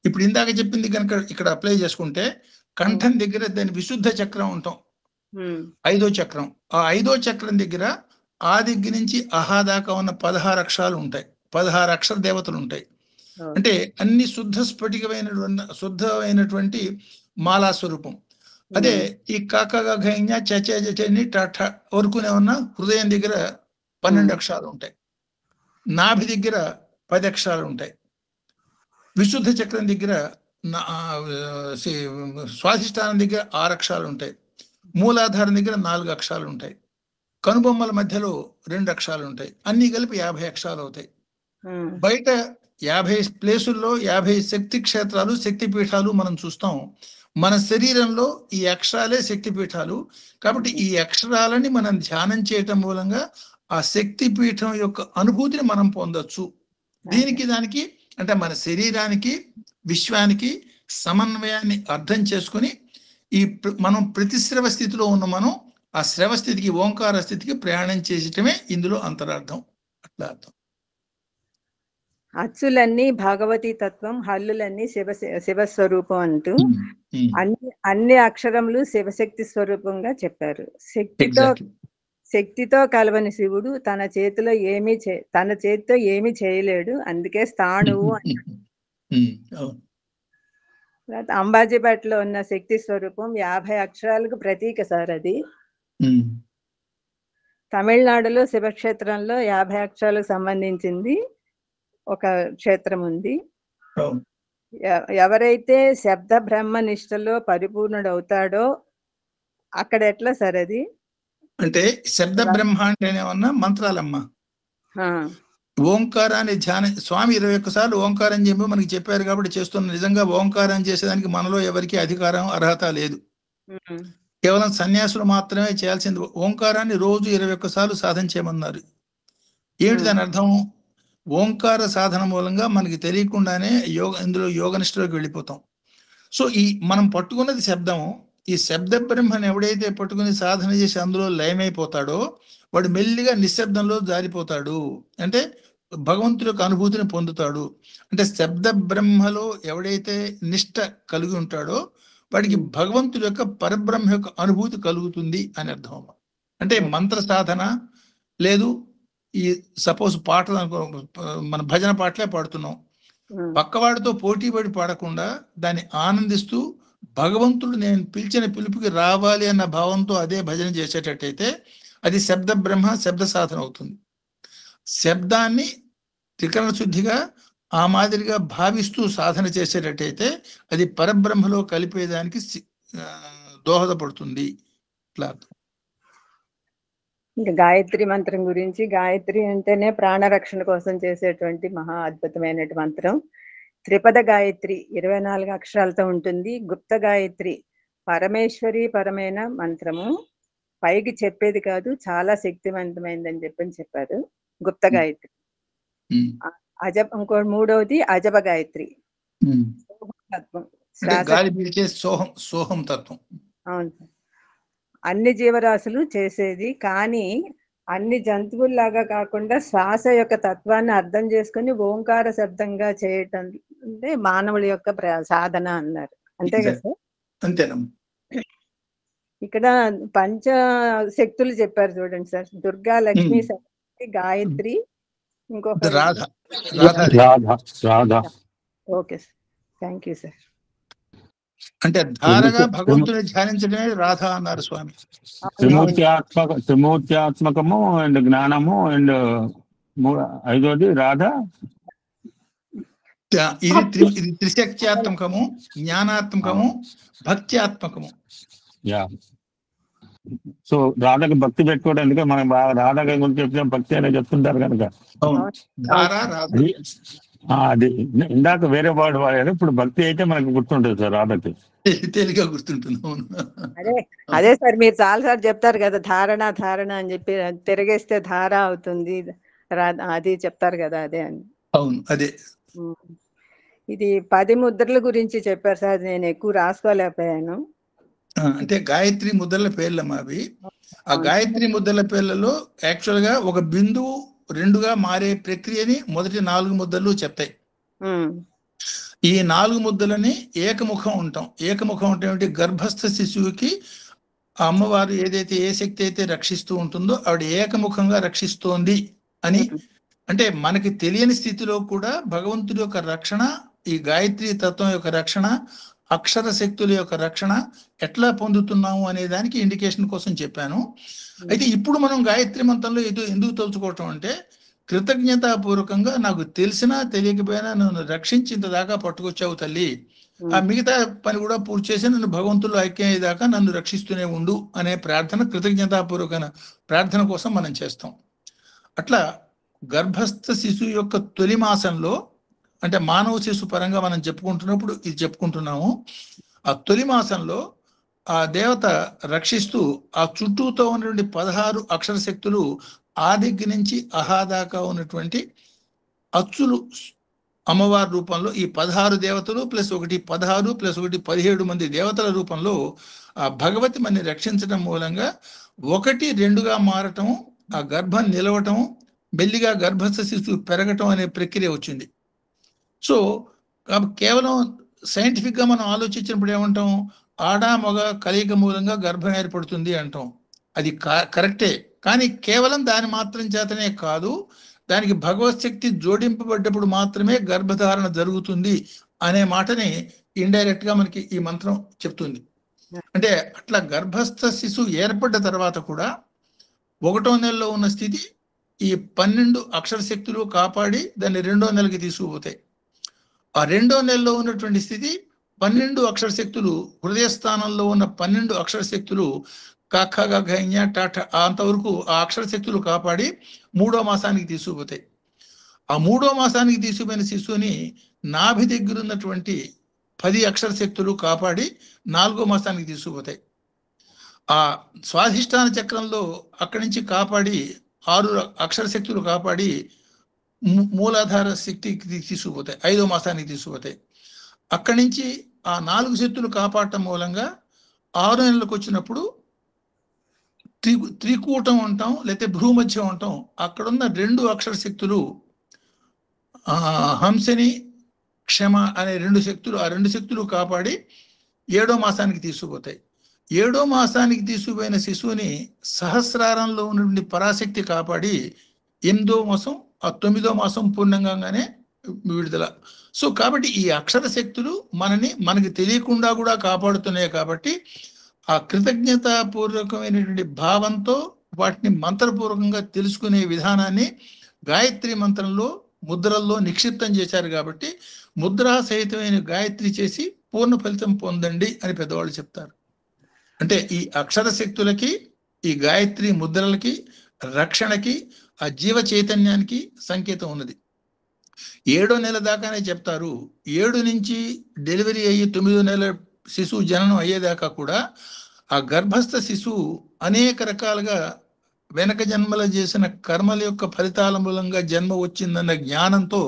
ఇప్పుడు ఇందాక చెప్పింది కనుక ఇక్కడ అప్లై చేసుకుంటే కంఠం దగ్గర దాని విశుద్ధ చక్రం ఉంటాం, 5వ చక్రం. ఆ 5వ చక్రం దగ్గర ఆ దగ్గర నుంచి అహా దాకా ఉన్న 16 అక్షరాలు ఉంటాయి, 16 అక్షర దేవతలు ఉంటాయి. అంటే అన్ని శుద్ధమైనటువంటి మాలా స్వరూపం. అదే ఈ కాకగైన్య చని టఠ వరకునే ఉన్న హృదయం దగ్గర 12 అక్షరాలు ఉంటాయి, నాభి దగ్గర 10 అక్షరాలు ఉంటాయి, విశుద్ధ చక్రం దగ్గర స్వాధిష్టానం దగ్గర 6 అక్షరాలు ఉంటాయి, మూలాధారం దగ్గర 4 అక్షరాలు ఉంటాయి, కనుబొమ్మల మధ్యలో 2 అక్షరాలు ఉంటాయి. అన్ని కలిపి 50 అక్షరాలు అవుతాయి. బయట 50 ప్లేసుల్లో 50 శక్తి క్షేత్రాలు, శక్తి పీఠాలు మనం చూస్తాం. మన శరీరంలో ఈ అక్షరాలే శక్తి పీఠాలు. కాబట్టి ఈ అక్షరాలని మనం ధ్యానం చేయటం మూలంగా ఆ శక్తి పీఠం యొక్క అనుభూతిని మనం పొందొచ్చు. దానికి అంటే మన శరీరానికి విశ్వానికి సమన్వయాన్ని అర్థం చేసుకుని ఈ మనం ప్రతిశ్రవ స్థితిలో ఉన్న మనం ఆ శ్రవ స్థితికి, ఓంకార స్థితికి ప్రయాణం చేసటమే ఇందులో అంతరార్థం. అట్లా అర్థం. అచ్చులన్నీ భాగవతి తత్వం, హల్లులన్నీ శివస్వరూపం అంటూ అన్ని అక్షరములు శివశక్తి స్వరూపంగా చెప్పారు. శక్తితో కలవని శివుడు తన చేతితో ఏమీ చేయలేడు, అందుకే స్థాణువు అంటారు. అంబాజీపేటలో ఉన్న శక్తి స్వరూపం 50 అక్షరాలకు ప్రతీక సార్. అది తమిళనాడులో శివక్షేత్రంలో 50 అక్షరాలకు సంబంధించింది ఒక క్షేత్రం ఉంది. ఎవరైతే శబ్ద బ్రహ్మ నిష్టలో పరిపూర్ణుడు అవుతాడో అక్కడ ఎట్లా సార్ అది? అంటే శబ్ద బ్రహ్మ అంటే ఏమన్నా మంత్రాలమ్మా. ఓంకారాన్ని ధ్యానం స్వామి 21 సార్లు ఓంకారం చెప్పి మనకి చెప్పారు కాబట్టి చేస్తున్న. నిజంగా ఓంకారం చేసేదానికి మనలో ఎవరికి అధికారం, అర్హత లేదు. కేవలం సన్యాసులు మాత్రమే చేయాల్సింది. ఓంకారాన్ని రోజు 21 సార్లు సాధన చేయమన్నారు. ఏమిటి దాని అర్థం? ఓంకార సాధన మూలంగా మనకి తెలియకుండానే ఇందులో యోగనిష్టలోకి వెళ్ళిపోతాం. సో మనం పట్టుకున్నది శబ్దము. ఈ శబ్ద బ్రహ్మను ఎవడైతే పట్టుకుని సాధన చేసి అందులో లయమైపోతాడో వాడు మెల్లిగా నిశ్శబ్దంలో జారిపోతాడు. అంటే భగవంతుడి యొక్క అనుభూతిని పొందుతాడు. అంటే శబ్ద బ్రహ్మలో ఎవడైతే నిష్ట కలిగి ఉంటాడో వాడికి భగవంతుడి యొక్క పరబ్రహ్మ యొక్క అనుభూతి కలుగుతుంది అని అర్థం. అంటే మంత్ర సాధన లేదు, ఈ సపోజ్ పాటలు మన భజన పాటలే పాడుతున్నాం, పక్కవాడితో పోటీ పడి పాడకుండా దాన్ని ఆనందిస్తూ భగవంతుడు నేను పిలిచిన పిలుపుకి రావాలి అన్న భావంతో అదే భజన చేసేటట్టయితే అది శబ్ద బ్రహ్మ శబ్ద సాధన అవుతుంది. శబ్దాన్ని త్రికరణ శుద్ధిగా ఆ మాదిరిగా భావిస్తూ సాధన చేసేటట్టయితే అది పరబ్రహ్మలో కలిపేదానికి దోహదపడుతుంది. ఇట్లా ఇంకా గాయత్రి మంత్రం గురించి, గాయత్రి అంటేనే ప్రాణరక్షణ కోసం చేసేటువంటి మహా అద్భుతమైనటువంటి మంత్రం. త్రిపద గాయత్రి 24 అక్షరాలతో ఉంటుంది. గుప్త గాయత్రి పరమేశ్వరి పరమైన మంత్రము, పైకి చెప్పేది కాదు, చాలా శక్తివంతమైందని చెప్పారు. గుప్త గాయత్రి. ఇంకో మూడవది అజప గాయత్రి. తత్వం గాలి పీల్చే సోహం తత్వం. అవును సార్. అన్ని జీవరాశులు చేసేది, కానీ అన్ని జంతువుల్లాగా కాకుండా శ్వాస యొక్క తత్వాన్ని అర్థం చేసుకుని ఓంకార శబ్దంగా చేయటం అంటే మానవుల యొక్క సాధన అన్నారు. అంతే కదా సార్? అంతేనమ్మా. ఇక్కడ పంచ శక్తులు చెప్పారు చూడండి సార్. దుర్గా, లక్ష్మి, సరస్వతి, గాయత్రి, ఇంకొక Radha. Okay sir, thank you sir. అంటే ధారగా భగవంతుని ధ్యానించడమే రాధ అన్నారు స్వామి. త్రిమూర్త్యాత్మకము అండ్ జ్ఞానము అండ్ ఐదోది రాధ. ఇది త్రిశక్త్యాత్మకము, జ్ఞానాత్మకము, భక్త్యాత్మకము. సో రాధకి భక్తి పెట్టుకోవడానికి మనం రాధకి గురించి చెప్తాం, భక్తి అనేది చెప్తుంటారు కనుక అది ఇందాక వేరే వాడు వాడారు. ఇప్పుడు భక్తి అయితే మనకు గుర్తుంటుంది సార్, రాధకి తేలిగా గుర్తుంటుంది. అదే సార్, మీరు చాలా సార్లు చెప్తారు కదా, ధారణ అని చెప్పి తిరిగేస్తే ధార అవుతుంది, అది చెప్తారు కదా, అదే అని. అవును, అదే. ఇది 10 ముద్రల గురించి చెప్పారు సార్, నేను ఎక్కువ రాసుకోలేకపోయాను. అంటే గాయత్రి ముద్రల పేర్లమ్మా అవి. ఆ గాయత్రి ముద్రల పేర్లలో యాక్చువల్ గా ఒక బిందువు 2గా మారే ప్రక్రియని మొదటి 4 ముద్రలు చెప్తాయి. ఈ 4 ముద్రలని ఏకముఖం ఉంటాం. ఏకముఖం అంటే ఏమిటి? గర్భస్థ శిశువుకి అమ్మవారు ఏదైతే ఏ శక్తి అయితే రక్షిస్తూ ఉంటుందో ఆవిడ ఏకముఖంగా రక్షిస్తోంది అని. అంటే మనకి తెలియని స్థితిలో కూడా భగవంతుడి యొక్క రక్షణ, ఈ గాయత్రి తత్వం యొక్క రక్షణ, అక్షర శక్తుల యొక్క రక్షణ ఎట్లా పొందుతున్నాము అనే దానికి ఇండికేషన్ కోసం చెప్పాను. అయితే ఇప్పుడు మనం గాయత్రి మంత్రంలో ఎందుకు తలుచుకోవటం అంటే, కృతజ్ఞతాపూర్వకంగా నాకు తెలిసినా తెలియకపోయినా నన్ను రక్షించి ఇంతదాకా పట్టుకొచ్చావు తల్లి, ఆ మిగతా పని కూడా పూర్తి చేసి నన్ను భగవంతుల్లో ఐక్యమయ్యేదాకా నన్ను రక్షిస్తూనే ఉండు అనే ప్రార్థన, కృతజ్ఞతాపూర్వక ప్రార్థన కోసం మనం చేస్తాం. అట్లా గర్భస్థ శిశువు యొక్క తొలి మాసంలో, అంటే మానవ శిశు పరంగా మనం చెప్పుకుంటున్నప్పుడు ఇది చెప్పుకుంటున్నాము, ఆ తొలి మాసంలో ఆ దేవత రక్షిస్తూ ఆ చుట్టూతో ఉన్నటువంటి 16 అక్షర శక్తులు ఆ దగ్గర నుంచి అహా దాకా ఉన్నటువంటి అచ్చులు అమ్మవారి రూపంలో, ఈ 16 దేవతలు ప్లస్ 1 16 ప్లస్ 1 17 మంది దేవతల రూపంలో ఆ భగవతి మనని రక్షించడం మూలంగా 1 2గా మారటం, ఆ గర్భం నిలవటం, మెల్లిగా గర్భస్థ శిశువు పెరగటం అనే ప్రక్రియ వచ్చింది. సో కేవలం సైంటిఫిక్గా మనం ఆలోచించినప్పుడు ఏమంటాం? ఆడ మగ కలయిక మూలంగా గర్భం ఏర్పడుతుంది అంటాం. అది కరెక్టే, కానీ కేవలం దాని మాత్రం చేతనే కాదు, దానికి భగవత్ శక్తి జోడింపబడ్డప్పుడు మాత్రమే గర్భధారణ జరుగుతుంది అనే మాటని ఇండైరెక్ట్ గా మనకి ఈ మంత్రం చెప్తుంది. అంటే అట్లా గర్భస్థ శిశువు ఏర్పడ్డ తర్వాత కూడా 1వ నెలలో ఉన్న స్థితి ఈ 12 అక్షర శక్తులు కాపాడి దాన్ని 2వ నెలకి తీసుకుపోతాయి. ఆ 2వ నెలలో ఉన్నటువంటి స్థితి 12 అక్షర శక్తులు, హృదయ స్థానంలో ఉన్న 12 అక్షర శక్తులు కాఖ గఘ టాట అంతవరకు ఆ అక్షర శక్తులు కాపాడి 3వ మాసానికి తీసుకుపోతాయి. ఆ 3వ మాసానికి తీసుకుపోయిన శిశువుని నాభి దగ్గర ఉన్నటువంటి 10 అక్షర శక్తులు కాపాడి 4వ మాసానికి తీసుకుపోతాయి. ఆ స్వాధిష్టాన చక్రంలో అక్కడి నుంచి కాపాడి 6 అక్షర శక్తులు కాపాడి మూలాధార శక్తికి తీసుకుపోతాయి, 5వ మాసానికి తీసుకుపోతాయి. అక్కడి నుంచి ఆ 4 శక్తులు కాపాడటం మూలంగా 6వ నెలలకు వచ్చినప్పుడు త్రికూటం ఉంటాం, లేకపోతే భ్రూమధ్యం ఉంటాం. అక్కడున్న 2 అక్షర శక్తులు హంసని, క్షమ అనే 2 శక్తులు, ఆ 2 శక్తులు కాపాడి 7వ మాసానికి తీసుకుపోతాయి. 7వ మాసానికి తీసుకుపోయిన శిశువుని సహస్రారంలో ఉన్నటువంటి పరాశక్తి కాపాడి 8వ మాసం, ఆ 9వ మాసం పూర్ణంగానే విడుదల. సో కాబట్టి ఈ అక్షర శక్తులు మనకి తెలియకుండా కూడా కాపాడుతున్నాయి. కాబట్టి ఆ కృతజ్ఞతాపూర్వకమైనటువంటి భావంతో వాటిని మంత్రపూర్వకంగా తెలుసుకునే విధానాన్ని గాయత్రి మంత్రంలో ముద్రల్లో నిక్షిప్తం చేశారు. కాబట్టి ముద్రా సహితమైన గాయత్రి చేసి పూర్ణ ఫలితం పొందండి అని పెద్దవాళ్ళు చెప్తారు. అంటే ఈ అక్షర శక్తులకి, ఈ గాయత్రి ముద్రలకి, రక్షణకి, ఆ జీవ చైతన్యానికి సంకేతం ఉన్నది. 7వ నెల దాకానే చెప్తారు. 7 నుంచి డెలివరీ అయ్యి 9వ నెల శిశువు జననం అయ్యేదాకా కూడా ఆ గర్భస్థ శిశువు అనేక రకాలుగా వెనక జన్మలో చేసిన కర్మల యొక్క ఫలితాల మూలంగా జన్మ వచ్చిందన్న జ్ఞానంతో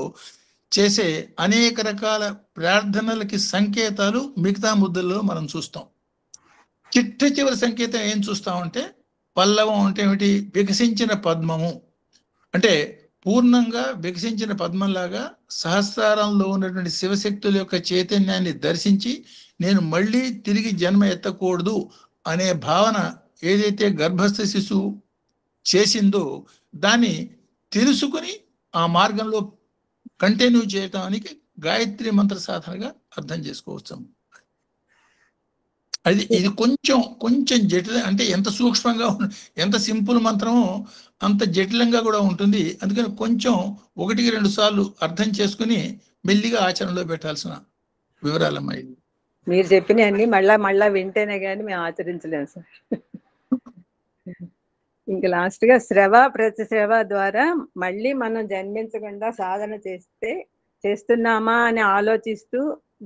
చేసే అనేక రకాల ప్రార్థనలకి సంకేతాలు మిగతా ముద్దల్లో మనం చూస్తాం. చిట్ట చివరి సంకేతం ఏం చూస్తామంటే పల్లవం అంటే ఏమిటి? వికసించిన పద్మము. అంటే పూర్ణంగా వికసించిన పద్మంలాగా సహస్రారంలో ఉన్నటువంటి శివశక్తుల యొక్క చైతన్యాన్ని దర్శించి నేను మళ్ళీ తిరిగి జన్మ ఎత్తకూడదు అనే భావన ఏదైతే గర్భస్థ శిశువు చేసిందో దాన్ని తెలుసుకుని ఆ మార్గంలో కంటిన్యూ చేయటానికి గాయత్రి మంత్ర సాధనగా అర్థం చేసుకోవచ్చు. ఇది కొంచెం జటిల, అంటే ఎంత సూక్ష్మంగా ఎంత సింపుల్ మంత్రమో అంత జటిలంగా కూడా ఉంటుంది. అందుకని కొంచెం 1-2 సార్లు అర్థం చేసుకుని మెల్లిగా ఆచరణలో పెట్టాల్సిన వివరాలమ్మా. మీరు చెప్పిన అన్ని మళ్ళా వింటేనే కానీ మేము ఆచరించలేము సార్. ఇంకా లాస్ట్ గా ప్రతి శ్రవ ద్వారా మళ్ళీ మనం జన్మించకుండా సాధన చేస్తున్నామా అని ఆలోచిస్తూ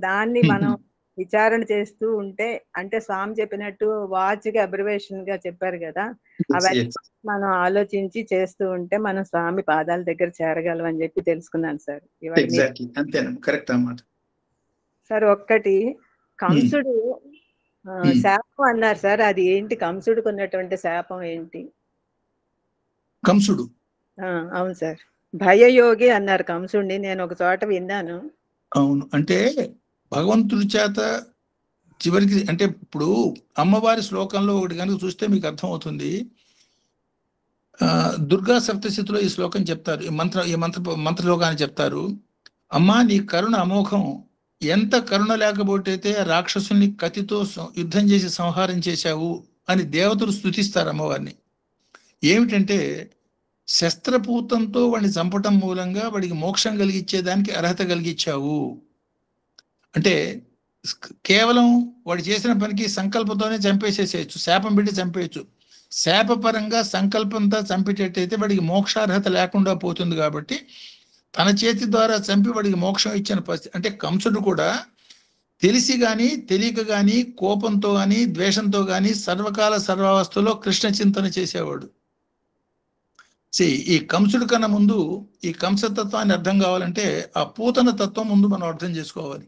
దాన్ని మనం విచారణ చేస్తూ ఉంటే, అంటే స్వామి చెప్పినట్టు వాచ్ కి అబ్రివేషన్ గా చెప్పారు కదా, అవన్నీ మనం ఆలోచించి చేస్తూ ఉంటే మనం స్వామి పాదాల దగ్గర చేరగలం అని చెప్పి తెలుసుకున్నాను సార్. సార్ ఒక్కటి కంసుడు శాపం అన్నారు సార్, అది ఏంటి? కంసుడికి ఉన్నటువంటి శాపం ఏంటి? కంసుడు అవును సార్, భయయోగి అన్నారు కంసుడిని, నేను ఒక చోట విన్నాను. అవును, అంటే భగవంతుడి చేత చివరికి, అంటే ఇప్పుడు అమ్మవారి శ్లోకంలో ఒకటి కనుక చూస్తే మీకు అర్థమవుతుంది. దుర్గా సప్తశతిలో ఈ శ్లోకం చెప్తారు, ఈ మంత్రలోకాన్ని చెప్తారు. అమ్మా నీ కరుణ అమోఘం, ఎంత కరుణ లేకపోతే రాక్షసుల్ని కత్తితో యుద్ధం చేసి సంహారం చేశావు అని దేవతలు స్తుతిస్తారు అమ్మవారిని. ఏమిటంటే శస్త్రపూతంతో వాడిని చంపటం మూలంగా వాడికి మోక్షం కలిగించేదానికి అర్హత కలిగించావు. అంటే కేవలం వాడు చేసిన పనికి సంకల్పంతోనే చంపేసేసేయచ్చు, శాపం పెట్టి చంపేయచ్చు. శాపపరంగా సంకల్పంతో చంపేటట్టయితే వాడికి మోక్షార్హత లేకుండా పోతుంది. కాబట్టి తన చేతి ద్వారా చంపి వాడికి మోక్షం ఇచ్చిన పరిస్థితి. అంటే కంసుడు కూడా తెలిసి కానీ తెలియక కానీ కోపంతో కానీ ద్వేషంతో కానీ సర్వకాల సర్వావస్థలో కృష్ణ చింతన చేసేవాడు. ఈ కంసుడు కన్నా ముందు ఈ కంసతత్వాన్ని అర్థం కావాలంటే ఆ పూతన తత్వం ముందు మనం అర్థం చేసుకోవాలి.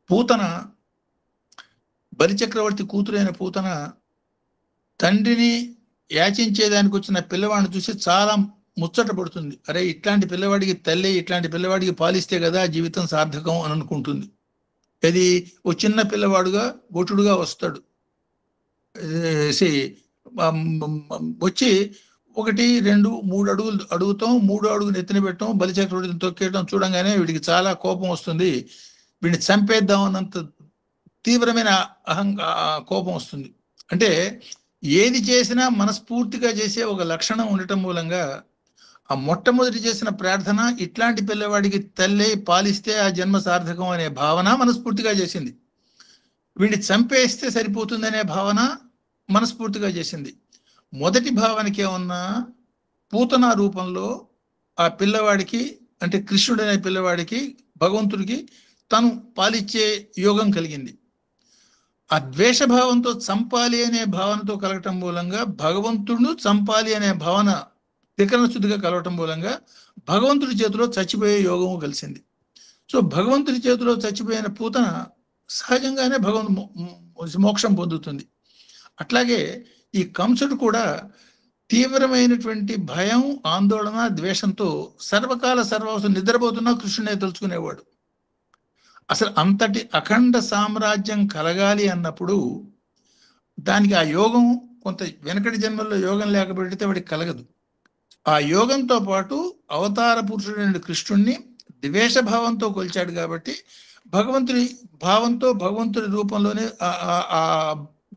పూతన, బలిచక్రవర్తి కూతురైన పూతన తండ్రిని యాచించేదానికి వచ్చిన పిల్లవాడిని చూసి చాలా ముచ్చట పడుతుంది. అరే ఇట్లాంటి పిల్లవాడికి తల్లి ఇట్లాంటి పిల్లవాడికి పాలిస్తే కదా జీవితం సార్థకం అని అనుకుంటుంది. అది ఓ చిన్న పిల్లవాడుగా గొట్టుడుగా వస్తాడు. వచ్చి 1, 2, 3 అడుగులు అడుగుతాం, 3 అడుగులు ఎత్తిన పెట్టడం, బలిచక్రవర్తిని తొక్కేయడం చూడంగానే వీడికి చాలా కోపం వస్తుంది. వీడిని చంపేద్దాం అన్నంత తీవ్రమైన కోపం వస్తుంది. అంటే ఏది చేసినా మనస్ఫూర్తిగా చేసే ఒక లక్షణం ఉండటం మూలంగా ఆ మొట్టమొదటి చేసిన ప్రార్థన ఇట్లాంటి పిల్లవాడికి తల్లి పాలిస్తే ఆ జన్మ సార్థకం అనే భావన మనస్ఫూర్తిగా చేసింది. వీడిని చంపేస్తే సరిపోతుందనే భావన మనస్ఫూర్తిగా చేసింది. మొదటి భావనకి ఏమన్నా పూతన రూపంలో ఆ పిల్లవాడికి, అంటే కృష్ణుడు అనే పిల్లవాడికి భగవంతుడికి తను పాలిచ్చే యోగం కలిగింది. ఆ ద్వేషభావంతో చంపాలి అనే భావనతో కలగటం మూలంగా భగవంతుడు చంపాలి అనే భావన త్రికరణ శుద్ధిగా కలవటం మూలంగా భగవంతుడి చేతిలో చచ్చిపోయే యోగము కలిసింది. సో భగవంతుడి చేతిలో చచ్చిపోయిన పూతన సహజంగానే మోక్షం పొందుతుంది. అట్లాగే ఈ కంసుడు కూడా తీవ్రమైనటువంటి భయం, ఆందోళన, ద్వేషంతో సర్వకాల సర్వావస్థ నిద్రపోతున్నా కృష్ణునే తలుచుకునేవాడు. అసలు అంతటి అఖండ సామ్రాజ్యం కలగాలి అన్నప్పుడు దానికి ఆ యోగం కొంత వెనకటి జన్మల్లో యోగం లేకపోతే వాడికి కలగదు. ఆ యోగంతో పాటు అవతార పురుషుడైన కృష్ణుణ్ణి ద్వేషభావంతో కొలిచాడు. కాబట్టి భగవంతుడి భావంతో భగవంతుడి రూపంలోనే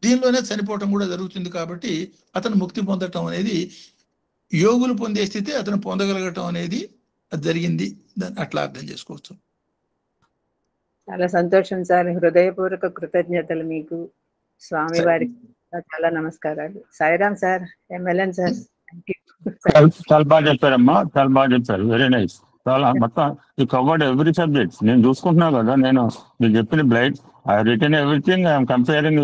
దీనిలోనే చనిపోవటం కూడా జరుగుతుంది. కాబట్టి అతను ముక్తి పొందటం అనేది, యోగులు పొందే స్థితి అతను పొందగలగటం అనేది జరిగింది. అట్లా అర్థం చేసుకోవచ్చు. చాలా సంతోషం సార్, హృదయపూర్వక కృతజ్ఞతలు మీకు. స్వామి వారికి చాలా నమస్కారాలు. Sairam sir, MLN sir, thank you. చాలా బాగా చెప్పారమ్మా, చాలా బాగా చెప్పారు. Very nice. చాలా మొత్తం ఈ కవర్డ్ ఎవ్రీ సబ్జెక్ట్. నేను చూసుకుంటున్నా కదా, నేను మీరు చెప్పిన blight I return everything, I'm comparing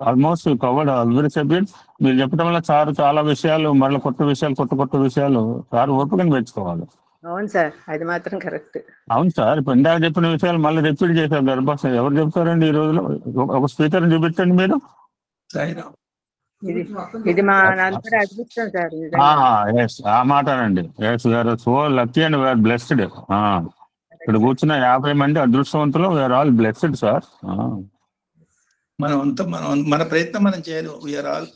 almost covered every subject. మీరు చెప్పడం వల్ల సార్ చాలా విషయాలు, మళ్ళీ కొత్త విషయాలు సార్ ఓపికని పెంచుకోవాలి. అవును సార్, అది మాత్రం కరెక్ట్. అవును సార్, ఇప్పుడు ఇందాక చెప్పిన విషయాలు మళ్ళీ రిపీట్ చేశారు గర్భాష. ఎవరు చెప్తారండి ఈ రోజులో? ఒక స్పీకర్ చూపించండి మీరు. సాయిరామ్. ఇది మా అందరి అదృష్టం సార్ నిజంగా. ఎస్, ఆ మాటనండి. Yes, we are so lucky and we are blessed. ఇక్కడ కూర్చున్న 50 మంది అదృష్టవంతులు, వీఆర్ ఆల్ బ్లెస్డ్ సార్. మనం అంతా మన ప్రయత్నం మనం చేయాలి. We are all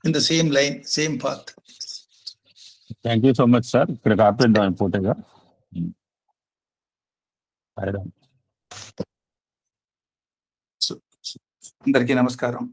in the same line, same path. Thank you so much sir. ఇక్కడ ఆపేద్దాం పూర్తిగా. అందరికీ నమస్కారం.